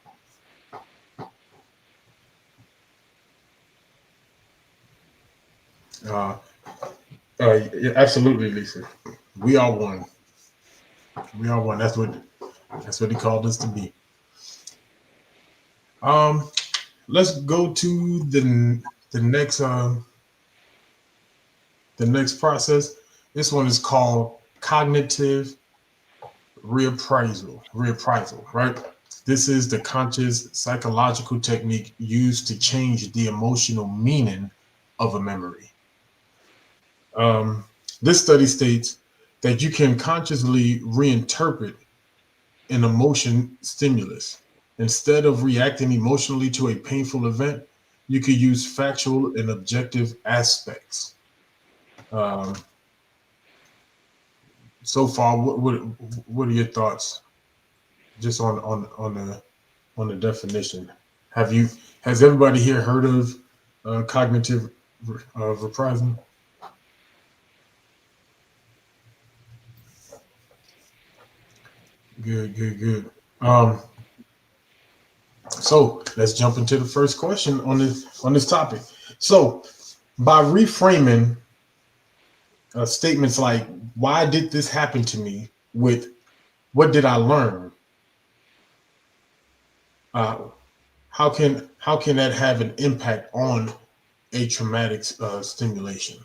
Uh, yeah, absolutely, Lisa. We are one. We are one. That's what he called us to be. Um, let's go to the next the next process. This one is called cognitive reappraisal. Reappraisal, right? This is the conscious psychological technique used to change the emotional meaning of a memory. Um, this study states that you can consciously reinterpret an emotion stimulus. Instead of reacting emotionally to a painful event, you could use factual and objective aspects. Um, so far, what are your thoughts just on the definition? Has everybody here heard of cognitive reprisal? Good, good, good. So let's jump into the first question on this topic. So by reframing statements like "Why did this happen to me?" with "What did I learn?" Uh, how can that have an impact on a traumatic stimulation?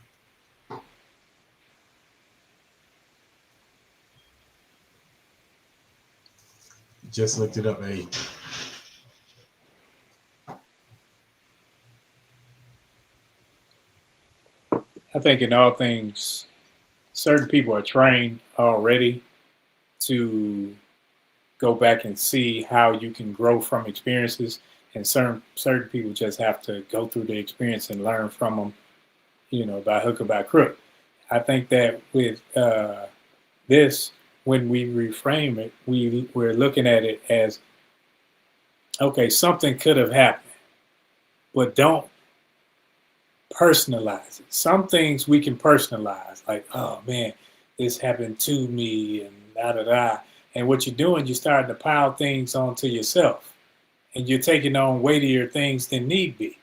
Just looked it up. Hey, I think in all things, certain people are trained already to go back and see how you can grow from experiences, and certain people just have to go through the experience and learn from them, by hook or by crook. I think that with this, when we reframe it, we're looking at it as, okay, something could have happened, but don't personalize it. Some things we can personalize, like, oh man, this happened to me, and da da da. And what you're doing, you're starting to pile things onto yourself, and you're taking on weightier things than need be,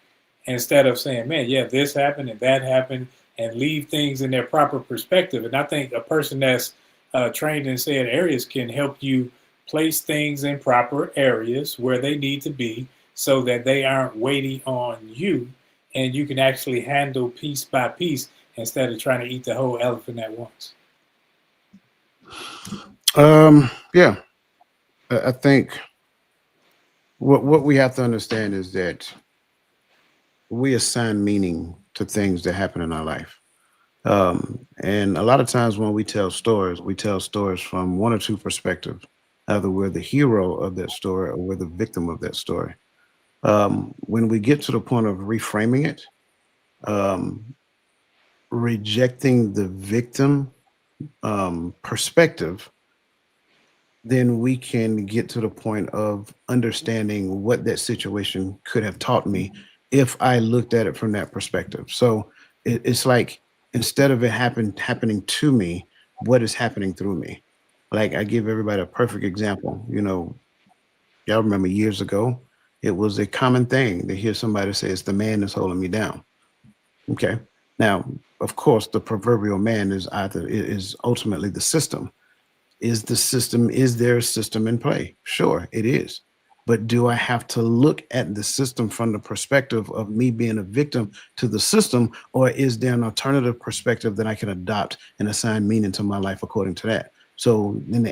instead of saying, man, yeah, this happened and that happened, and leave things in their proper perspective. And I think a person that's trained in said areas can help you place things in proper areas where they need to be, so that they aren't weighty on you, and you can actually handle piece by piece instead of trying to eat the whole elephant at once. Yeah, I think what we have to understand is that we assign meaning to things that happen in our life. And a lot of times when we tell stories from one or two perspectives. Either we're the hero of that story or we're the victim of that story. When we get to the point of reframing it, um, rejecting the victim perspective, then we can get to the point of understanding what that situation could have taught me if I looked at it from that perspective. So it's like, instead of it happening to me, what is happening through me? Like, I give everybody a perfect example. Y'all remember years ago, it was a common thing to hear somebody say, "It's the man that's holding me down." Okay. Now, of course, the proverbial man is ultimately the system. Is there a system in play? Sure, it is. But do I have to look at the system from the perspective of me being a victim to the system, or is there an alternative perspective that I can adopt and assign meaning to my life according to that? So then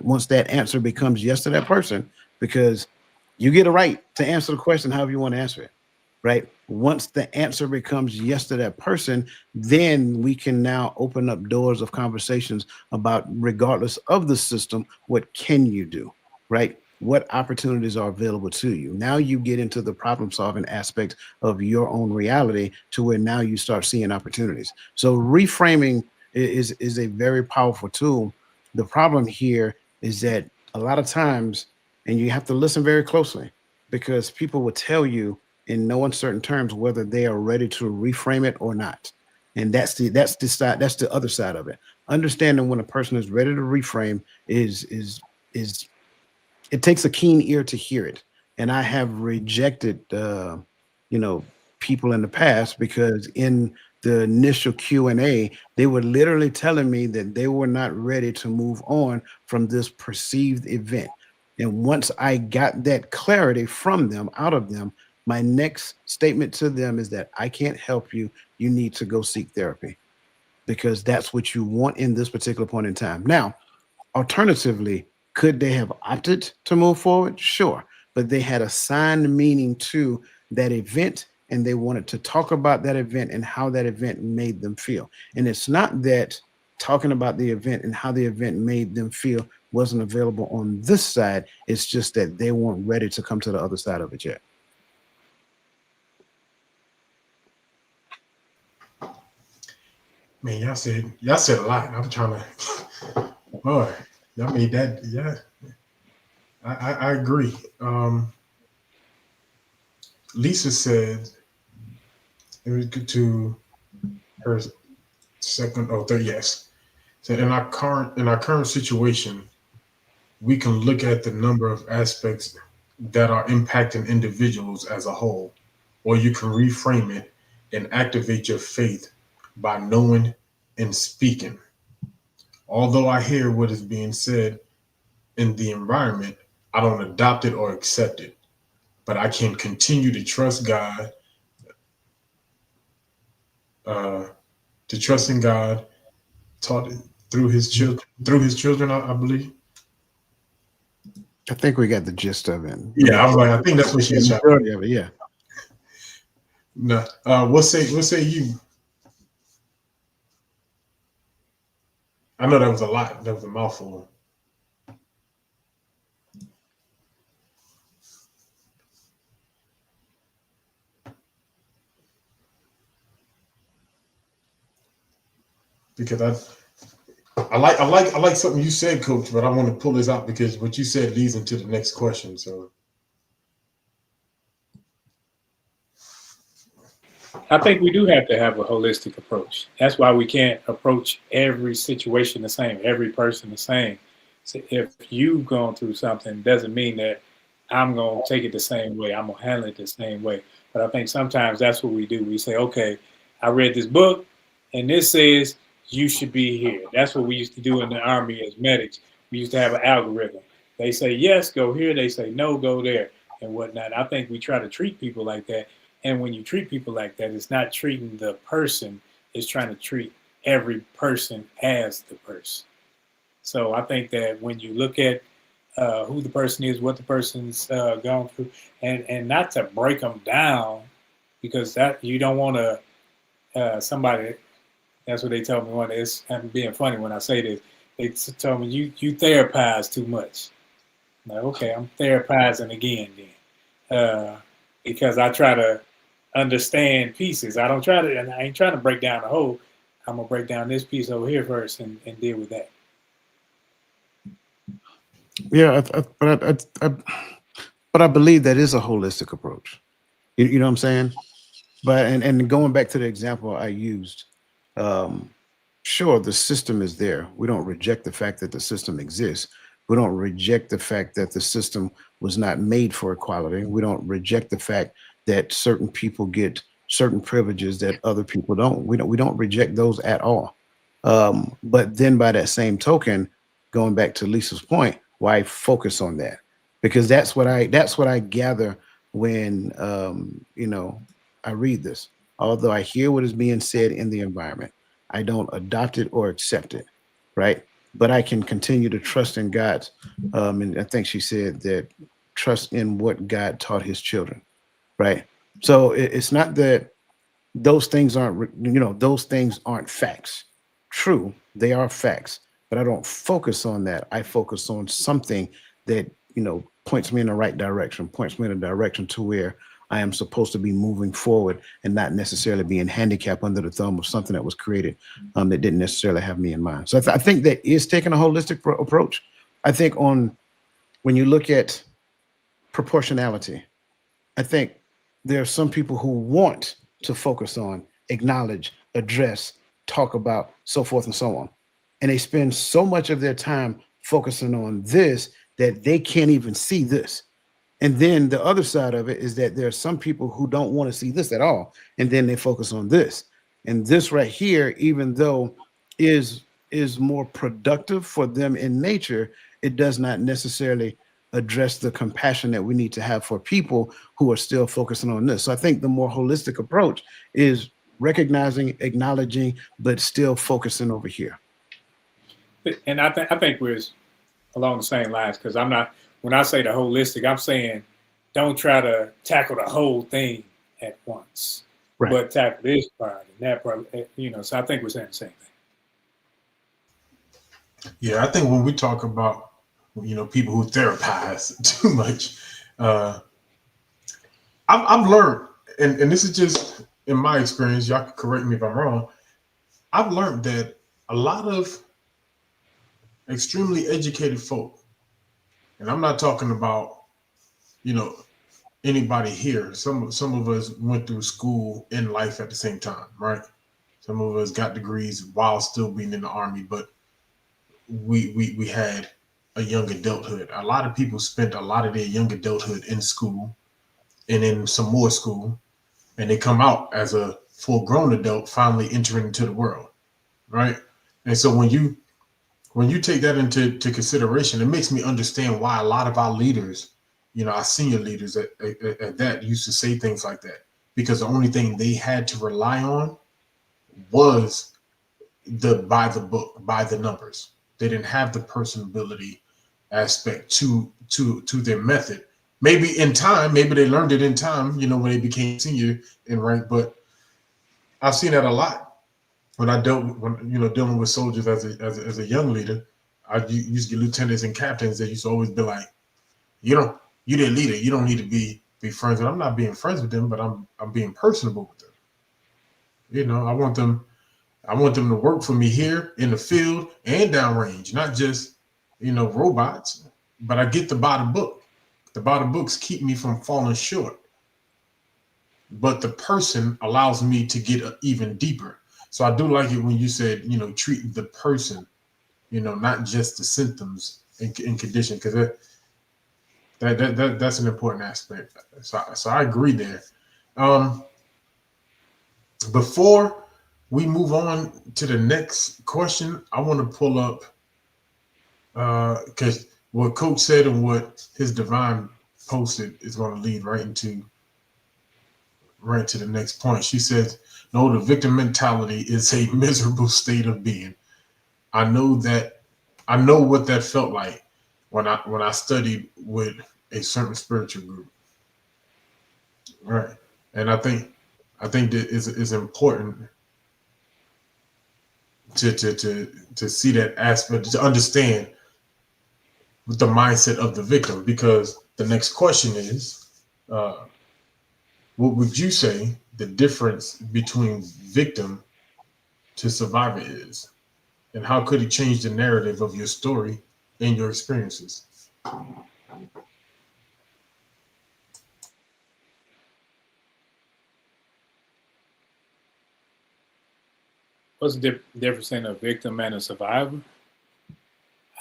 once that answer becomes yes to that person, because you get a right to answer the question however you want to answer it, right? Once the answer becomes yes to that person, then we can now open up doors of conversations about, regardless of the system, what can you do, right? What opportunities are available to you? Now you get into the problem solving aspect of your own reality, to where now you start seeing opportunities. So reframing is a very powerful tool. The problem here is that a lot of times, and you have to listen very closely, because people will tell you in no uncertain terms whether they are ready to reframe it or not. And that's the other side of it. Understanding when a person is ready to reframe is it takes a keen ear to hear it. And I have rejected people in the past because in the initial Q&A, they were literally telling me that they were not ready to move on from this perceived event. And once I got that clarity from them, out of them, my next statement to them is that I can't help you. You need to go seek therapy because that's what you want in this particular point in time. Now, alternatively, could they have opted to move forward? Sure. But they had assigned meaning to that event and they wanted to talk about that event and how that event made them feel. And it's not that talking about the event and how the event made them feel wasn't available on this side. It's just that they weren't ready to come to the other side of it yet. Man, y'all said a lot. I'm trying to, boy, y'all made that. Yeah, I agree. Lisa said it was good to her second or third. Yes, so in our current situation, we can look at the number of aspects that are impacting individuals as a whole, or you can reframe it and activate your faith by knowing and speaking. Although I hear what is being said in the environment, I don't adopt it or accept it, but I can continue to trust God, to trust in God, taught through His children, I believe. I think we got the gist of it. Yeah, I was like, I think that's what she's trying to do. Yeah. No, what say you? I know that was a lot. That was a mouthful. Because I like something you said, Coach, but I want to pull this out because what you said leads into the next question. So I think we do have to have a holistic approach. That's why we can't approach every situation the same, every person the same. So if you've gone through something, doesn't mean that I'm going to take it the same way. I'm going to handle it the same way. But I think sometimes that's what we do. We say, okay, I read this book and this says you should be here. That's what we used to do in the Army as medics. We used to have an algorithm. They say, yes, go here. They say, no, go there and whatnot. I think we try to treat people like that. And when you treat people like that, it's not treating the person, it's trying to treat every person as the person. So I think that when you look at who the person is, what the person's gone through, and not to break them down, because that you don't want to, somebody, that's what they told me one day. I'm being funny when I say this. They told me, you therapize too much. I'm like, okay, I'm therapizing again then. Because I try to understand pieces. I ain't trying to break down the whole. I'm gonna break down this piece over here first and deal with that. Yeah, but I believe that is a holistic approach. You know what I'm saying? But and going back to the example I used, sure, the system is there. We don't reject the fact that the system exists. We don't reject the fact that the system was not made for equality. We don't reject the fact that certain people get certain privileges that other people don't. We don't reject those at all. But then by that same token, going back to Lisa's point, why focus on that? Because that's what I gather when I read this. Although I hear what is being said in the environment, I don't adopt it or accept it, right? But I can continue to trust in God. And I think she said that trust in what God taught His children. Right. So it's not that those things aren't facts. True, they are facts, but I don't focus on that. I focus on something that, points me in the right direction, points me in a direction to where I am supposed to be moving forward and not necessarily being handicapped under the thumb of something that was created that didn't necessarily have me in mind. So I think that is taking a holistic approach. I think when you look at proportionality, I think there are some people who want to focus on, acknowledge, address, talk about, so forth and so on. And they spend so much of their time focusing on this that they can't even see this. And then the other side of it is that there are some people who don't want to see this at all. And then they focus on this. And this right here, even though is more productive for them in nature, it does not necessarily address the compassion that we need to have for people who are still focusing on this. So I think the more holistic approach is recognizing, acknowledging, but still focusing over here. And I think we're along the same lines, because I'm not, when I say the holistic, I'm saying don't try to tackle the whole thing at once, Right. but tackle this part and that part, you know. So I think we're saying the same thing. Yeah, I think when we talk about, you know, people who therapize too much, I've learned, and this is just in my experience, y'all can correct me if I'm wrong, I've learned that a lot of extremely educated folk, and I'm not talking about, you know, anybody here. Some of us went through school and life at the same time, right? Some of us got degrees while still being in the army, but we had a young adulthood. A lot of people spent a lot of their young adulthood in school and in some more school, and they come out as a full-grown adult, finally entering into the world, right? And so when you take that into consideration, it makes me understand why a lot of our leaders, you know, our senior leaders at that used to say things like that, because the only thing they had to rely on was the by the book, by the numbers. They didn't have the personability aspect to their method. Maybe in time, maybe they learned it in time, you know, when they became senior in rank. But I've seen that a lot when I dealing with soldiers as a young leader. I used to get lieutenants and captains that used to always be like, you're the leader, you don't need to be friends with them. I'm not being friends with them, but I'm being personable with them. You know, I want them to work for me here in the field and downrange, not just, you know, robots. But I get the bottom book. The bottom books keep me from falling short. But the person allows me to get even deeper. So I do like it when you said, you know, treat the person, you know, not just the symptoms and condition, because that's an important aspect. So I agree there. Before we move on to the next question, I want to pull up because what Coach said and what his divine posted is going to lead right to the next point. She says, "No, the victim mentality is a miserable state of being. I know what that felt like when I studied with a certain spiritual group." Right, and I think that is important to see that aspect, to understand the mindset of the victim, because the next question is, what would you say the difference between victim to survivor is, and how could it change the narrative of your story and your experiences? What's the difference in a victim and a survivor?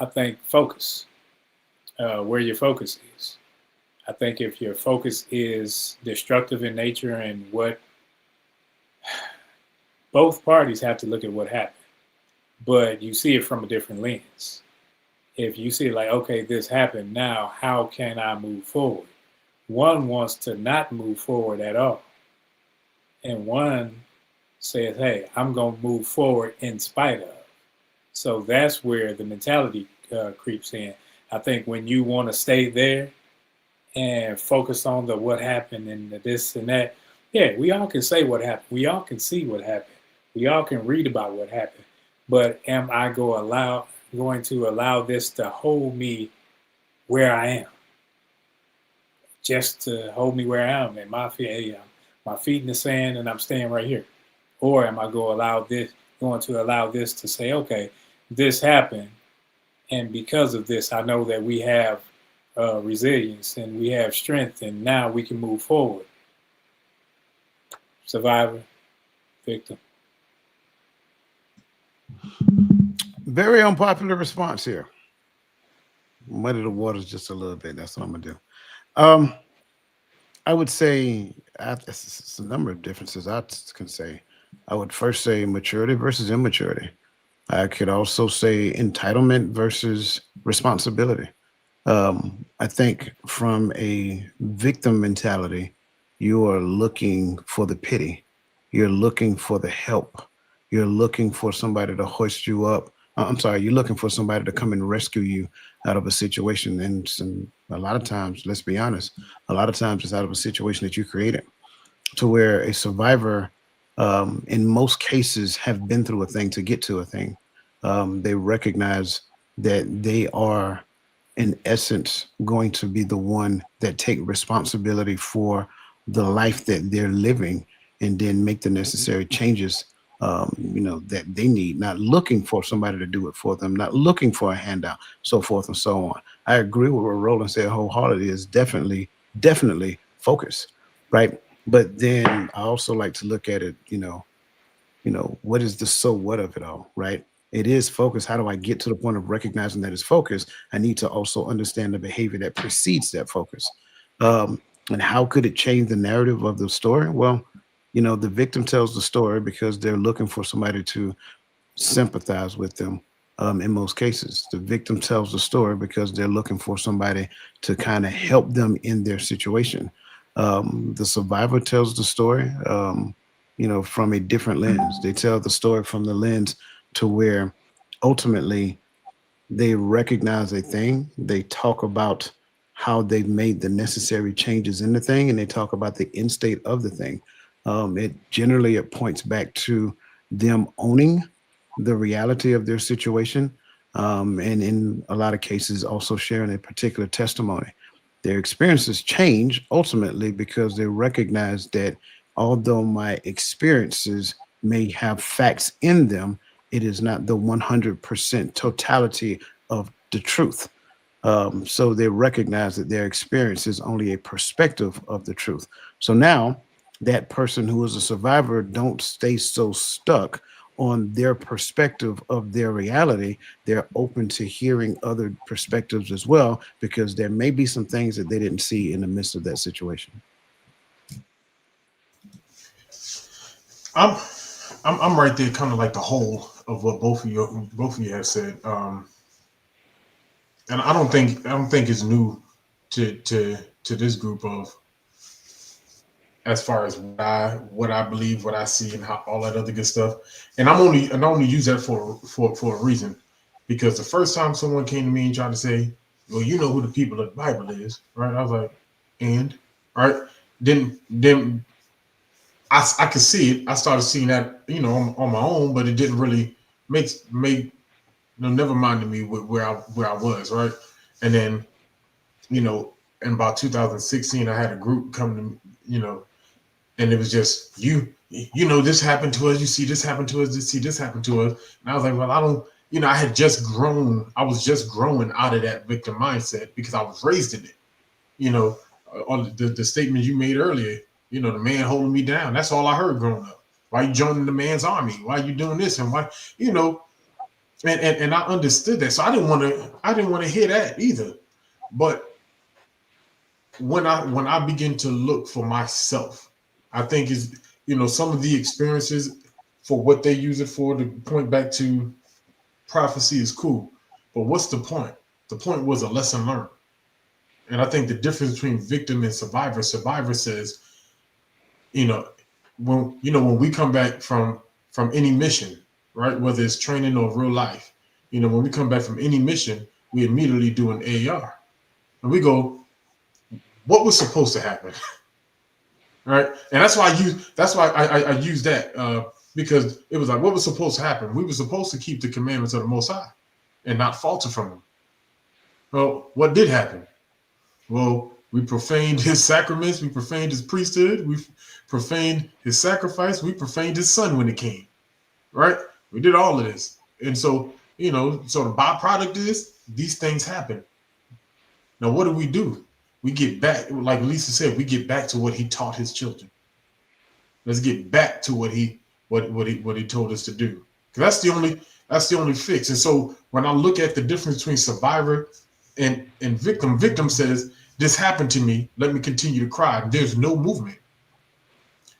I think focus, where your focus is. I think if your focus is destructive in nature, and what both parties have to look at what happened, but you see it from a different lens. If you see like, okay, this happened, now how can I move forward? One wants to not move forward at all. And one says, hey, I'm going to move forward in spite of. So that's where the mentality creeps in. I think when you want to stay there and focus on the what happened and the this and that, yeah, we all can say what happened. We all can see what happened. We all can read about what happened. But am I going to allow this to hold me where I am? Just to hold me where I am and my feet in the sand and I'm staying right here? Or am I going to allow this to say, okay, this happened, and because of this, I know that we have resilience and we have strength, and now we can move forward. Survivor, victim. Very unpopular response here. Muddy the waters just a little bit. That's what I'm gonna do. Um, I would say it's a number of differences. Can say. I would first say maturity versus immaturity. I could also say entitlement versus responsibility. I think from a victim mentality, you are looking for the pity, you're looking for the help, you're looking for somebody to hoist you up. I'm sorry, you're looking for somebody to come and rescue you out of a situation. And a lot of times, let's be honest, a lot of times it's out of a situation that you created, to where a survivor, in most cases, have been through a thing to get to a thing. They recognize that they are, in essence, going to be the one that take responsibility for the life that they're living, and then make the necessary changes, that they need, not looking for somebody to do it for them, not looking for a handout, so forth and so on. I agree with what Roland said wholeheartedly. Is definitely focus, right? But then I also like to look at it, what is the so what of it all, right? It is focus. How do I get to the point of recognizing that it's focus? I need to also understand the behavior that precedes that focus. And how could it change the narrative of the story? Well, the victim tells the story because they're looking for somebody to sympathize with them. In most cases, the victim tells the story because they're looking for somebody to kind of help them in their situation. The survivor tells the story, from a different lens. They tell the story from the lens to where ultimately they recognize a thing. They talk about how they've made the necessary changes in the thing, and they talk about the end state of the thing. It points back to them owning the reality of their situation, and in a lot of cases also sharing a particular testimony. Their experiences change ultimately because they recognize that although my experiences may have facts in them, it is not the 100% totality of the truth. So they recognize that their experience is only a perspective of the truth. So now that person who is a survivor don't stay so stuck on their perspective of their reality. They're open to hearing other perspectives as well, because there may be some things that they didn't see in the midst of that situation. I'm I'm right there, kind of like the whole of what both of you have said. And I don't think it's new to this group of, as far as what I believe, what I see, and how all that other good stuff. And I only use that for a reason, because the first time someone came to me and tried to say, "Well, you know who the people of the Bible is," right? I was like, "And right." Then I could see it. I started seeing that, on my own, but it didn't really make never minded me with where I was, right. And then, you know in about 2016, I had a group come to, and it was just, this happened to us, you see this happened to us, you see this happened to us. And I was like, well, I don't, I was just growing out of that victim mindset because I was raised in it. you know on the statement you made earlier, the man holding me down, that's all I heard growing up. Why you joining the man's army? Why you doing this? And why, you know and I understood that, so I didn't want to hear that either. But when I begin to look for myself, I think is, some of the experiences, for what they use it for, to point back to prophecy, is cool. But what's the point? The point was a lesson learned. And I think the difference between victim and survivor says, you know, when we come back from any mission, right? Whether it's training or real life, when we come back from any mission, we immediately do an AR. And we go, what was supposed to happen? Right? And that's why I use that, because it was like, what was supposed to happen? We were supposed to keep the commandments of the Most High and not falter from them. Well, what did happen? Well, we profaned his sacraments, we profaned his priesthood, we profaned his sacrifice, we profaned his son when it came. Right? We did all of this. And so, so the byproduct is these things happen. Now, what do? We get back, like Lisa said, we get back to what he taught his children. Let's get back to what he told us to do. Because That's the only fix. And so when I look at the difference between survivor and victim, victim says, this happened to me, let me continue to cry. There's no movement.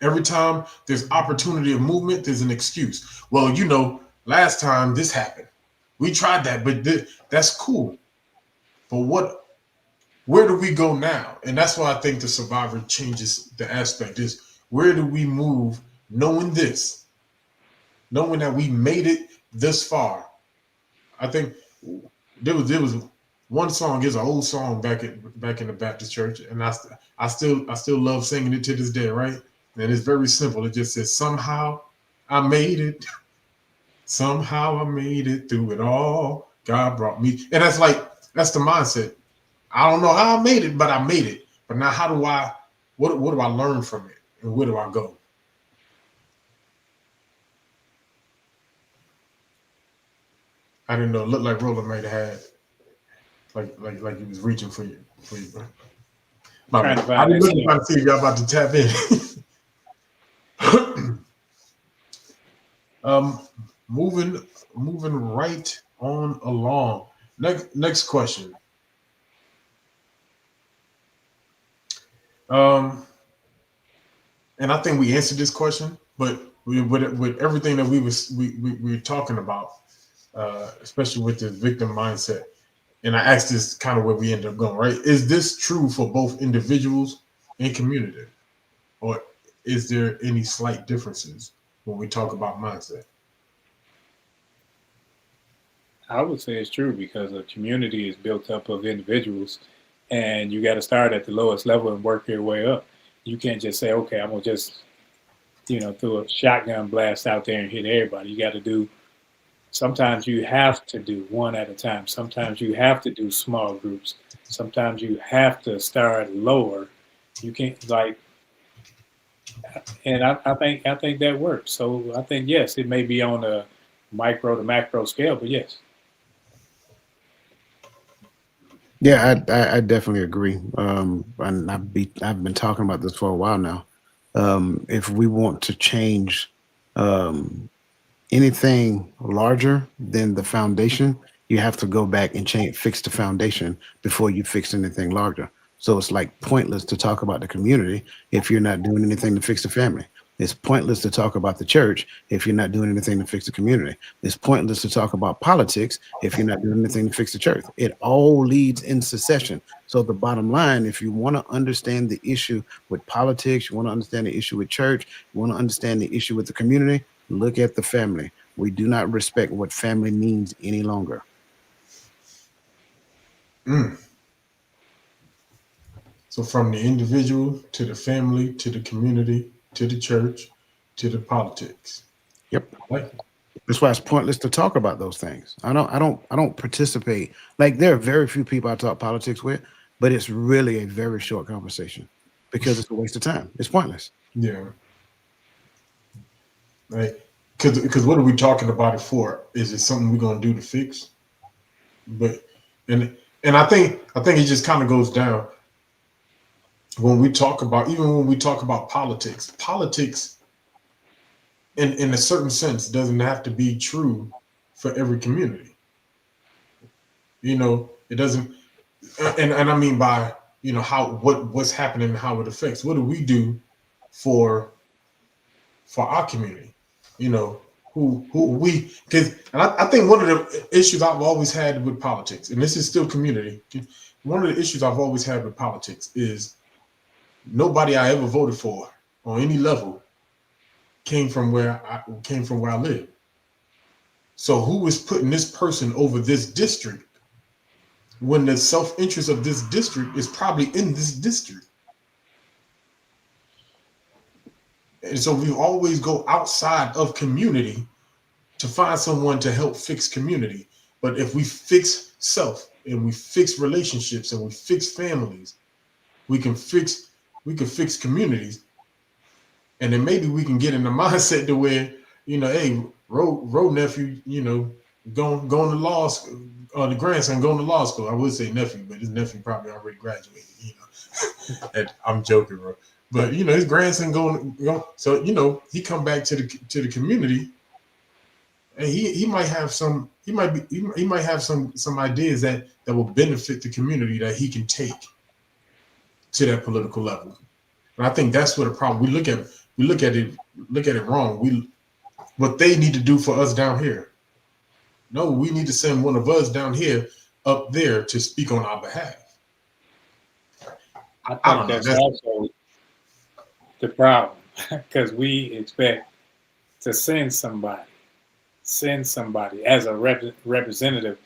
Every time there's opportunity of movement, there's an excuse. Well, you know, last time this happened. We tried that, but that's cool. But where do we go now? And that's why I think the survivor changes the aspect is where do we move knowing this, knowing that we made it this far. I think there was one song, is an old song back in the Baptist church, and I still love singing it to this day, right? And it's very simple. It just says, somehow I made it. Somehow I made it through it all. God brought me. And that's the mindset. I don't know how I made it, but I made it. But now what do I learn from it? And where do I go? I didn't know. It looked like Roland might have had like he was reaching for you. Trying to I find was that looking to see if y'all about to tap in. Moving right on along. Next question. And I think we answered this question, but with everything that we were talking about, especially with the victim mindset, and I asked this kind of where we ended up going, right? Is this true for both individuals and community, or is there any slight differences when we talk about mindset? I would say it's true because a community is built up of individuals, and you got to start at the lowest level and work your way up. You can't just say, okay, I'm gonna just throw a shotgun blast out there and hit everybody. You got to do. Sometimes you have to do one at a time. Sometimes you have to do small groups. Sometimes you have to start lower. You can't and I think that works. So I think yes, it may be on a micro to macro scale, but yes. Yeah, I definitely agree. And I've been talking about this for a while now. If we want to change anything larger than the foundation, you have to go back and fix the foundation before you fix anything larger. So it's like pointless to talk about the community if you're not doing anything to fix the family. It's pointless to talk about the church if you're not doing anything to fix the community. It's pointless to talk about politics if you're not doing anything to fix the church. It all leads in succession. So the bottom line, if you want to understand the issue with politics, you want to understand the issue with church, you want to understand the issue with the community, look at the family. We do not respect what family means any longer. So from the individual to the family to the community to the church to the politics. Yep. Like, that's why it's pointless to talk about those things. I don't participate. Like, there are very few people I talk politics with, but it's really a very short conversation because it's a waste of time. It's pointless. Yeah. Right. Because what are we talking about it for? Is it something we're gonna do to fix? But and I think it just kind of goes down when we talk about politics in a certain sense doesn't have to be true for every community. It doesn't, and I mean by what's happening and how it affects. What do we do for our community? Who we, because I think one of the issues I've always had with politics, and this is still community, one of the issues I've always had with politics is nobody I ever voted for on any level came from where I live. So who is putting this person over this district when the self-interest of this district is probably in this district? And so we always go outside of community to find someone to help fix community. But if we fix self and we fix relationships and we fix families, we can fix communities. And then maybe we can get in the mindset to where, hey, road nephew, going to law school, or the grandson going to law school. I would say nephew, but his nephew probably already graduated, And I'm joking, bro. But his grandson going, so he come back to the community, and he might have some he might have some ideas that will benefit the community that he can take to that political level. And I think that's what the problem. We look at it wrong. We what they need to do for us down here. No, we need to send one of us down here up there to speak on our behalf. I I think don't know. that's also the problem because we expect to send somebody as a representative,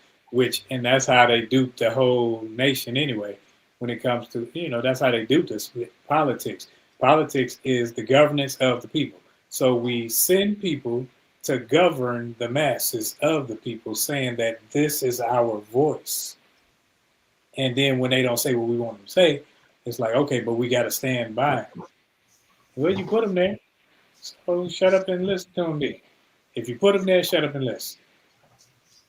and that's how they dupe the whole nation anyway. When it comes to, that's how they dupe this politics. Politics is the governance of the people. So we send people to govern the masses of the people, saying that this is our voice. And then when they don't say what we want them to say, it's like, okay, but we got to stand by them. Well, you put them there, so shut up and listen to them then. If you put them there, shut up and listen.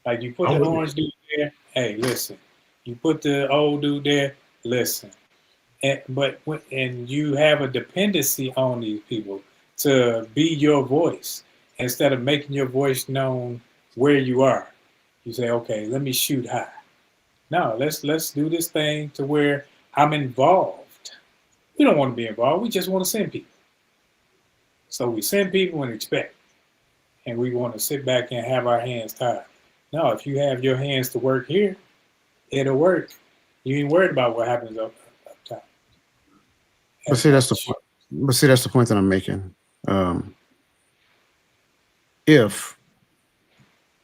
Like you put the orange dude there, hey, listen. You put the old dude there, listen. And you have a dependency on these people to be your voice instead of making your voice known where you are. You say, okay, let me shoot high. No, let's do this thing to where I'm involved. We don't want to be involved. We just want to send people. So we send people and expect. And we want to sit back and have our hands tied. No, if you have your hands to work here, it'll work. You ain't worried about what happens up top. But see, that's the point. But see, that's the point that I'm making. If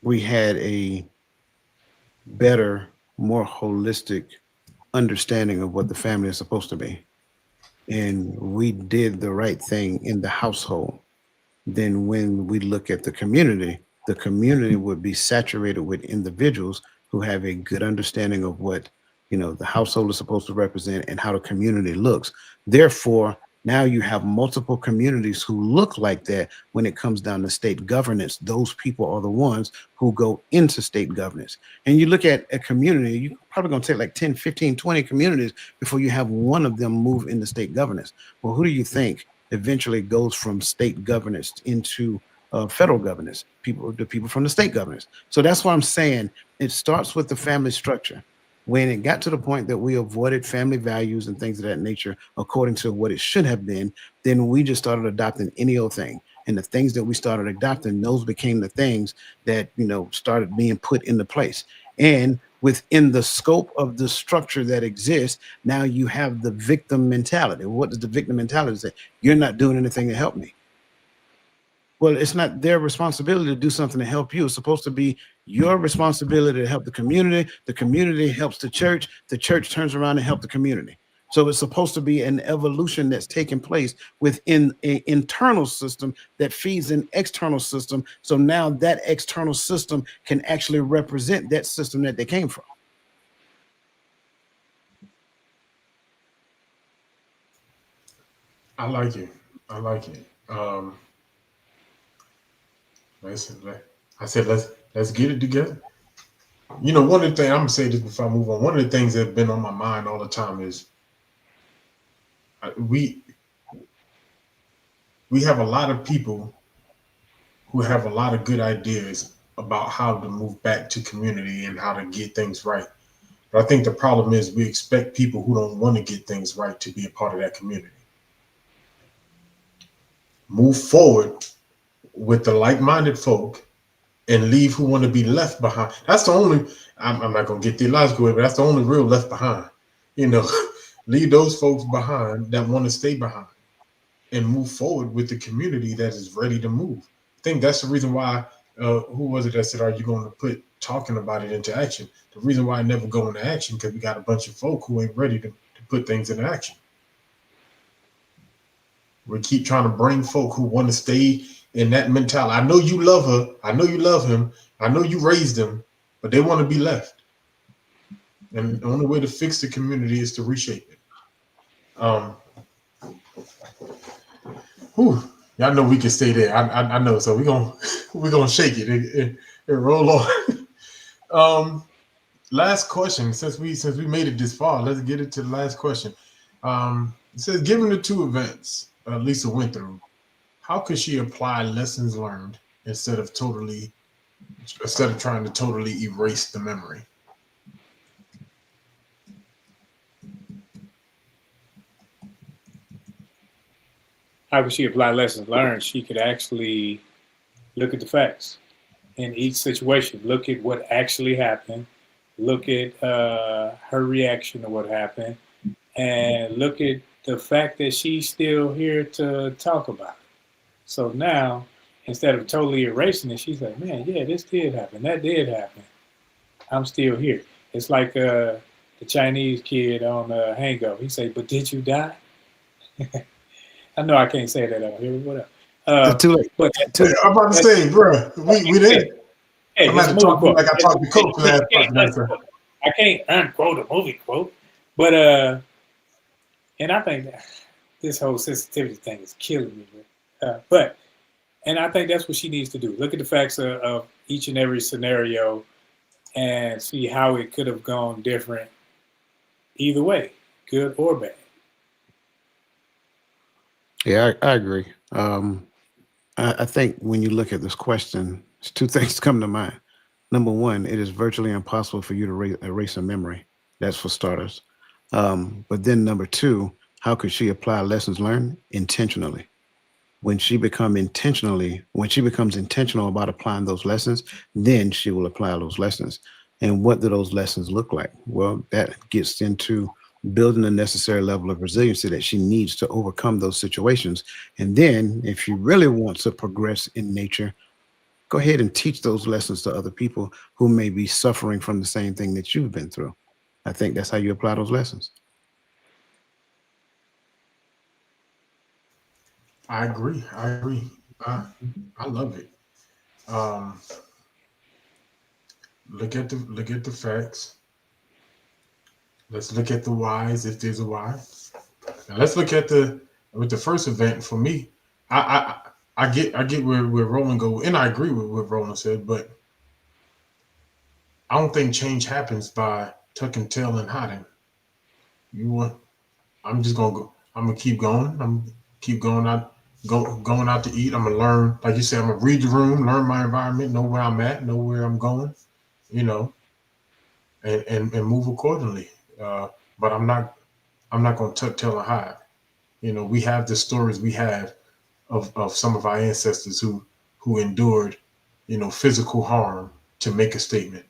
we had a better, more holistic understanding of what the family is supposed to be, and we did the right thing in the household, then when we look at the community would be saturated with individuals who have a good understanding of what the household is supposed to represent and how the community looks. Therefore, now you have multiple communities who look like that. When it comes down to state governance, those people are the ones who go into state governance. And you look at a community, you're probably going to take like 10, 15, 20 communities before you have one of them move into state governance. Well, who do you think eventually goes from state governance into federal governance? The people from the state governance. So that's what I'm saying. It starts with the family structure. When it got to the point that we avoided family values and things of that nature, according to what it should have been, then we just started adopting any old thing. And the things that we started adopting, those became the things that, started being put into place. And within the scope of the structure that exists, now you have the victim mentality. What does the victim mentality say? You're not doing anything to help me. Well, it's not their responsibility to do something to help you. It's supposed to be your responsibility to help the community. The community helps the church. The church turns around and helps the community. So it's supposed to be an evolution that's taking place within an internal system that feeds an external system. So now that external system can actually represent that system that they came from. I like it. I like it. Listen, I said let's get it together. One of the things I'm gonna say this before I move on. One of the things that have been on my mind all the time is we have a lot of people who have a lot of good ideas about how to move back to community and how to get things right. But I think the problem is we expect people who don't want to get things right to be a part of that community. Move forward with the like-minded folk and leave who want to be left behind. That's the only, I'm not going to get theological, but that's the only real left behind. Leave those folks behind that want to stay behind and move forward with the community that is ready to move. I think that's the reason why, who was it that said, are you going to put talking about it into action? The reason why I never go into action, because we got a bunch of folk who ain't ready to put things into action. We keep trying to bring folk who want to stay in that mentality. I know you love her. I know you love him. I know you raised them, but they want to be left. And the only way to fix the community is to reshape it. Y'all know we can stay there. I know. So we're gonna shake it and roll on. Last question. Since we made it this far, let's get it to the last question. It says, given the two events Lisa went through, how could she apply lessons learned instead of totally instead of trying to totally erase the memory. How could she apply lessons learned? She could actually look at the facts in each situation. Look at what actually happened. Look at her reaction to what happened, and look at the fact that she's still here to talk about it. So now, instead of totally erasing it, she's like, "Man, yeah, this did happen. That did happen. I'm still here." It's like the Chinese kid on Hangover. He say, "But did you die?" I know I can't say that out here. Whatever. It's too late. But Too I'm about to say, bro, we didn't. hey, I'm it's about a to movie talk to you quote. like I talked to Coach last podcast. I can't unquote a movie quote, but and I think that this whole sensitivity thing is killing me. But and I think that's what she needs to do. Look at the facts of each and every scenario and see how it could have gone different either way, good or bad. Yeah, I agree. I think when you look at this question, there's two things come to mind. Number one, it is virtually impossible for you to erase a memory. That's for starters. But then number two, how could she apply lessons learned intentionally? When she becomes intentional about applying those lessons, then she will apply those lessons. And what do those lessons look like? Well, that gets into building the necessary level of resiliency that she needs to overcome those situations. And then if she really wants to progress in nature, go ahead and teach those lessons to other people who may be suffering from the same thing that you've been through. I think that's how you apply those lessons. I agree. I love it. Um, look at the facts. Let's look at the whys if there's a why. Now let's look at with the first event. For me, I get where Roland go, and I agree with what Roland said, but I don't think change happens by tucking tail and hiding. You want? I'm just gonna go. I'm gonna keep going. I'm keep going out, going out to eat. I'm gonna learn, like you said. I'm gonna read the room, learn my environment, know where I'm at, know where I'm going. You know, and move accordingly. But I'm not gonna tuck tail and hide. You know, we have the stories we have of some of our ancestors who endured, you know, physical harm to make a statement.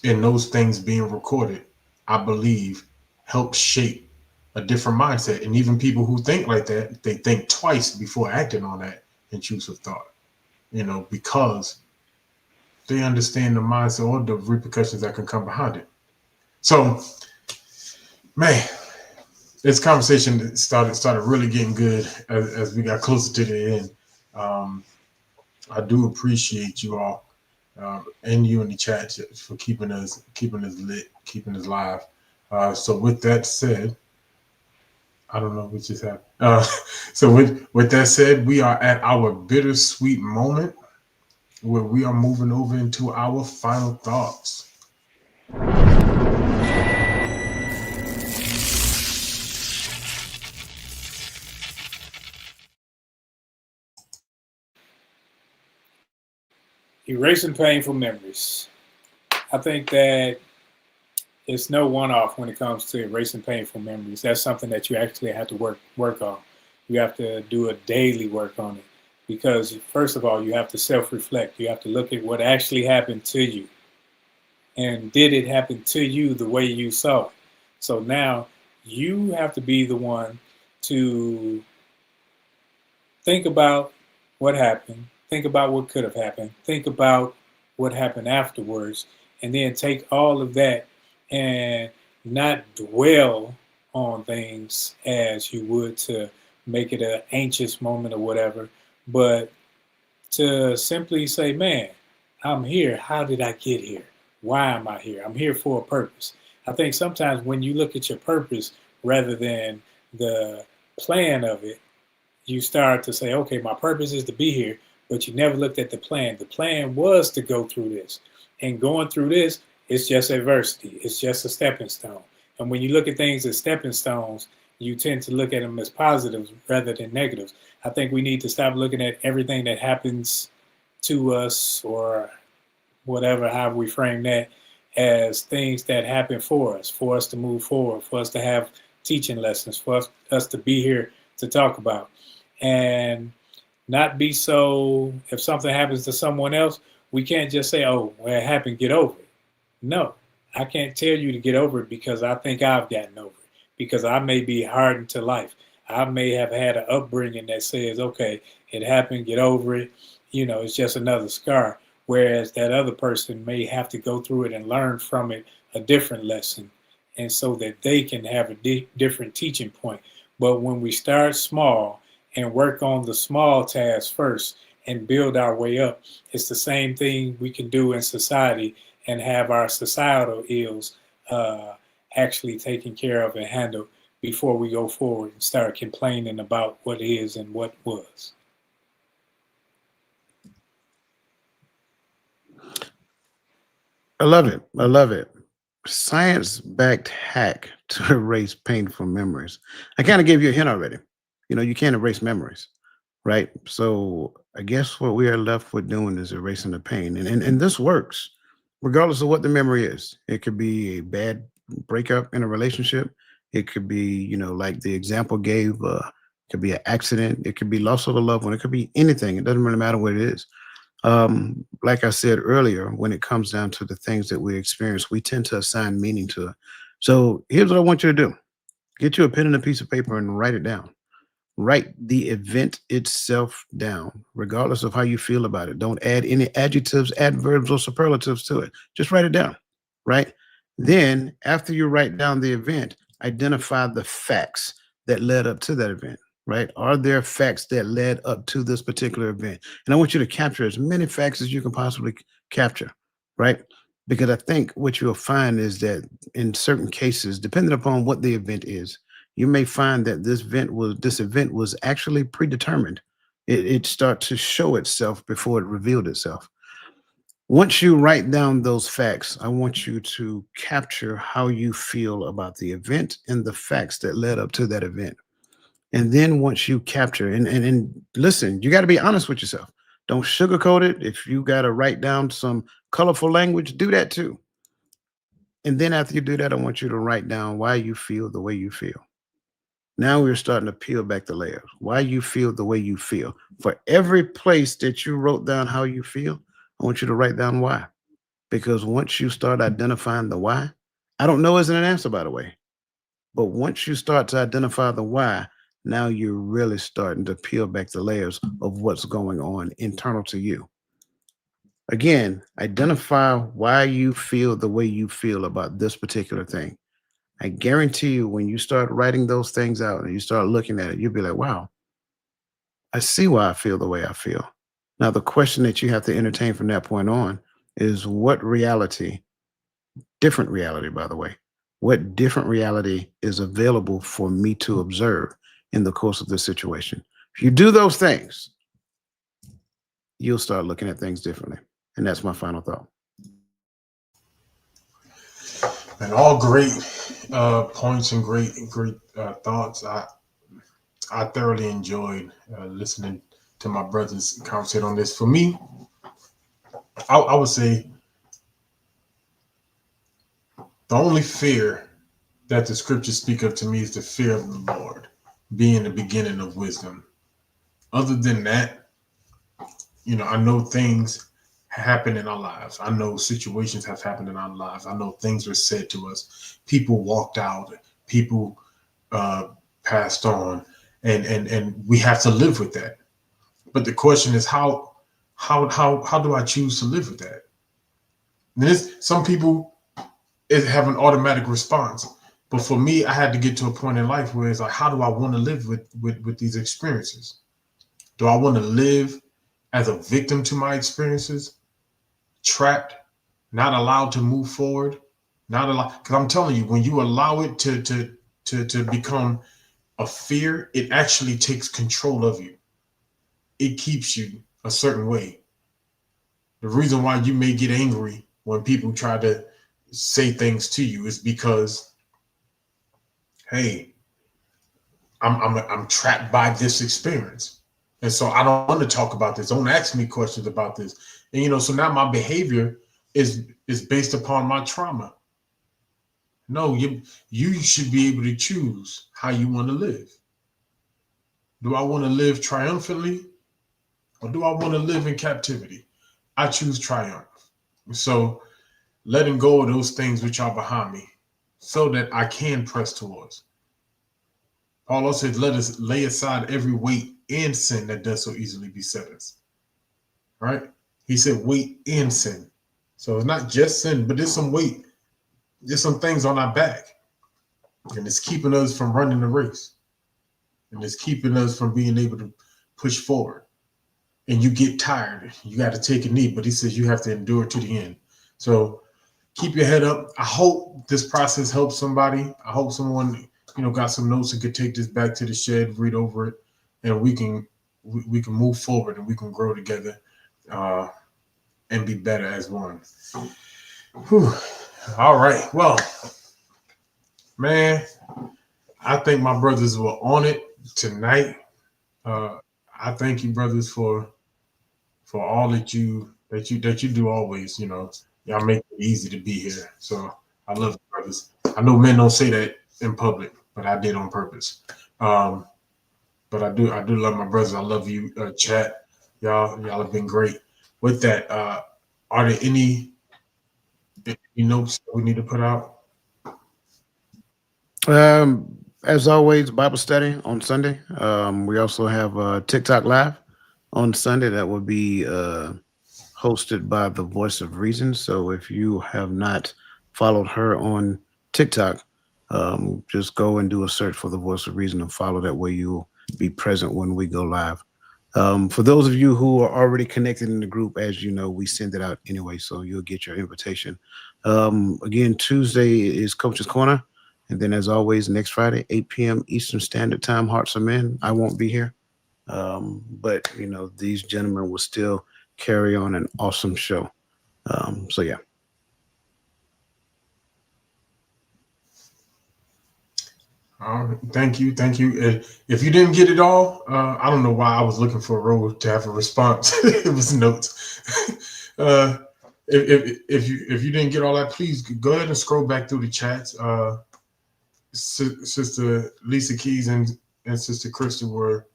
And those things being recorded, I believe, help shape a different mindset. And even people who think like that, they think twice before acting on that intrusive thought, you know, because they understand the mindset or the repercussions that can come behind it. So, man, this conversation started really getting good as we got closer to the end. I do appreciate you all and you in the chat for keeping us lit, keeping us live. So with that said, I don't know what just happened. So with that said, we are at our bittersweet moment where we are moving over into our final thoughts. Erasing painful memories. I think that it's no one-off when it comes to erasing painful memories. That's something that you actually have to work on. You have to do a daily work on it because, first of all, you have to self-reflect. You have to look at what actually happened to you, and did it happen to you the way you saw it? So now you have to be the one to think about what happened, think about what could have happened, think about what happened afterwards, and then take all of that and not dwell on things as you would to make it an anxious moment or whatever, but to simply say, man, I'm here. How did I get here? Why am I here? I'm here for a purpose. I think sometimes when you look at your purpose rather than the plan of it, you start to say, okay, my purpose is to be here, but you never looked at the plan. The plan was to go through this. And going through this, it's just adversity. It's just a stepping stone. And when you look at things as stepping stones, you tend to look at them as positives rather than negatives. I think we need to stop looking at everything that happens to us, or whatever, how we frame that, as things that happen for us to move forward, for us to have teaching lessons, for us to be here to talk about. And not be so, if something happens to someone else, we can't just say, oh, well, it happened, get over it. No, I can't tell you to get over it because I think I've gotten over it, because I may be hardened to life. I may have had an upbringing that says, okay, it happened, get over it. It's just another scar. Whereas that other person may have to go through it and learn from it a different lesson, and so that they can have a different teaching point. But when we start small and work on the small tasks first and build our way up, it's the same thing we can do in society and have our societal ills actually taken care of and handled before we go forward and start complaining about what is and what was. I love it. I love it. Science-backed hack to erase painful memories. I kind of gave you a hint already. You can't erase memories, right? So I guess what we are left with doing is erasing the pain. And this works regardless of what the memory is. It could be a bad breakup in a relationship. It could be, like the example gave, it could be an accident. It could be loss of a loved one. It could be anything. It doesn't really matter what it is. Like I said earlier, when it comes down to the things that we experience, we tend to assign meaning to it. So here's what I want you to do. Get you a pen and a piece of paper and write it down. Write the event itself down, regardless of how you feel about it. Don't add any adjectives, adverbs, or superlatives to it. Just write it down, right? Then, after you write down the event, identify the facts that led up to that event, right? Are there facts that led up to this particular event? And I want you to capture as many facts as you can possibly capture, right? Because I think what you'll find is that in certain cases, depending upon what the event is, you may find that this event was actually predetermined. It started to show itself before it revealed itself. Once you write down those facts, I want you to capture how you feel about the event and the facts that led up to that event. And then once you capture and listen, you got to be honest with yourself. Don't sugarcoat it. If you got to write down some colorful language, do that too. And then after you do that, I want you to write down why you feel the way you feel. Now we're starting to peel back the layers. Why you feel the way you feel. For every place that you wrote down how you feel, I want you to write down why. Because once you start identifying the why, I don't know isn't an answer, by the way. But once you start to identify the why, now you're really starting to peel back the layers of what's going on internal to you. Again, identify why you feel the way you feel about this particular thing. I guarantee you, when you start writing those things out and you start looking at it, you'll be like, wow, I see why I feel the way I feel. Now, the question that you have to entertain from that point on is what reality, different reality, by the way, what different reality is available for me to observe in the course of this situation? If you do those things, you'll start looking at things differently. And that's my final thought. And all great points and great thoughts. I thoroughly enjoyed listening to my brothers conversate on this. For me, I would say the only fear that the scriptures speak of to me is the fear of the Lord, being the beginning of wisdom. Other than that, I know things happen in our lives. I know situations have happened in our lives. I know things were said to us. People walked out. People passed on, and we have to live with that. But the question is, how do I choose to live with that? Some people have an automatic response, but for me, I had to get to a point in life where it's like, how do I want to live with these experiences? Do I want to live as a victim to my experiences, trapped, not allowed to move forward, not allowed? Because I'm telling you, when you allow it to become a fear, it actually takes control of you. It keeps you a certain way. The reason why you may get angry when people try to say things to you is because, hey, I'm trapped by this experience. And so I don't want to talk about this. Don't ask me questions about this. And so now my behavior is based upon my trauma. No, you should be able to choose how you want to live. Do I want to live triumphantly, or do I want to live in captivity? I choose triumph. So letting go of those things which are behind me so that I can press towards. Paul also says, let us lay aside every weight and sin that does so easily beset us. Right? He said weight and sin. So it's not just sin, but there's some weight. There's some things on our back. And it's keeping us from running the race. And it's keeping us from being able to push forward. And you get tired. You got to take a knee. But he says you have to endure to the end. So keep your head up. I hope this process helps somebody. I hope someone, got some notes and could take this back to the shed, read over it, and we can move forward and we can grow together and be better as one. Whew. All right. Well, man, I think my brothers were on it tonight. I thank you, brothers, for all that you do always. Y'all make it easy to be here. So I love you, brothers. I know men don't say that in public, but I did on purpose. But I do love my brothers. I love you, chat. Y'all have been great. With that, are there any notes that we need to put out? As always, Bible study on Sunday. We also have TikTok Live on Sunday that will be hosted by the Voice of Reason. So if you have not followed her on TikTok, just go and do a search for the Voice of Reason and follow. That way you'll be present when we go live. For those of you who are already connected in the group, as you know, we send it out anyway, so you'll get your invitation. Again, Tuesday is Coach's Corner. And then, as always, next Friday, 8 p.m. Eastern Standard Time, Hearts of Men. I won't be here. But, these gentlemen will still carry on an awesome show. So, yeah. Thank you. If you didn't get it all, I don't know why I was looking for a role to have a response. It was notes. If you didn't get all that, please go ahead and scroll back through the chats. Sister Lisa Keys and Sister Krista were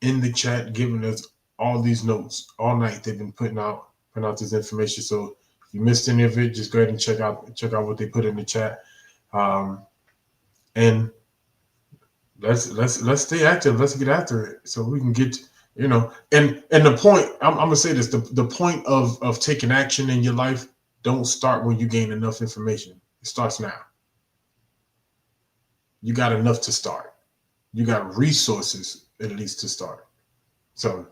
in the chat giving us all these notes all night. They've been putting out this information. So if you missed any of it, just go ahead and check out what they put in the chat. And let's stay active. Let's get after it so we can get, and the point, I'm gonna say this, the point of taking action in your life don't start when you gain enough information. It starts now. You got enough to start. You got resources at least to start. So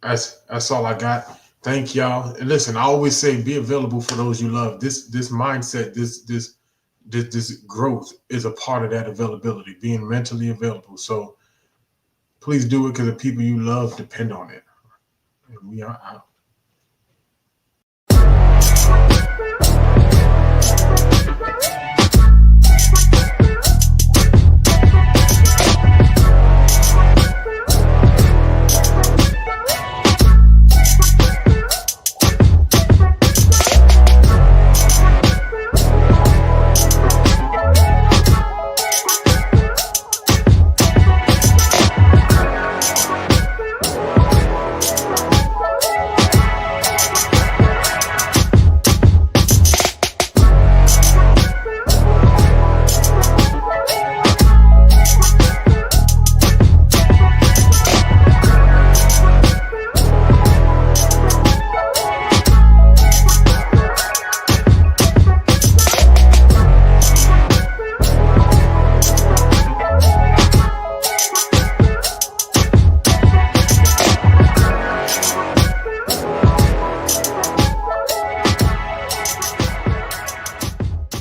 that's all I got. Thank y'all. And listen, I always say be available for those you love. This mindset, this growth is a part of that availability, being mentally available. So please do it because the people you love depend on it. And we are out.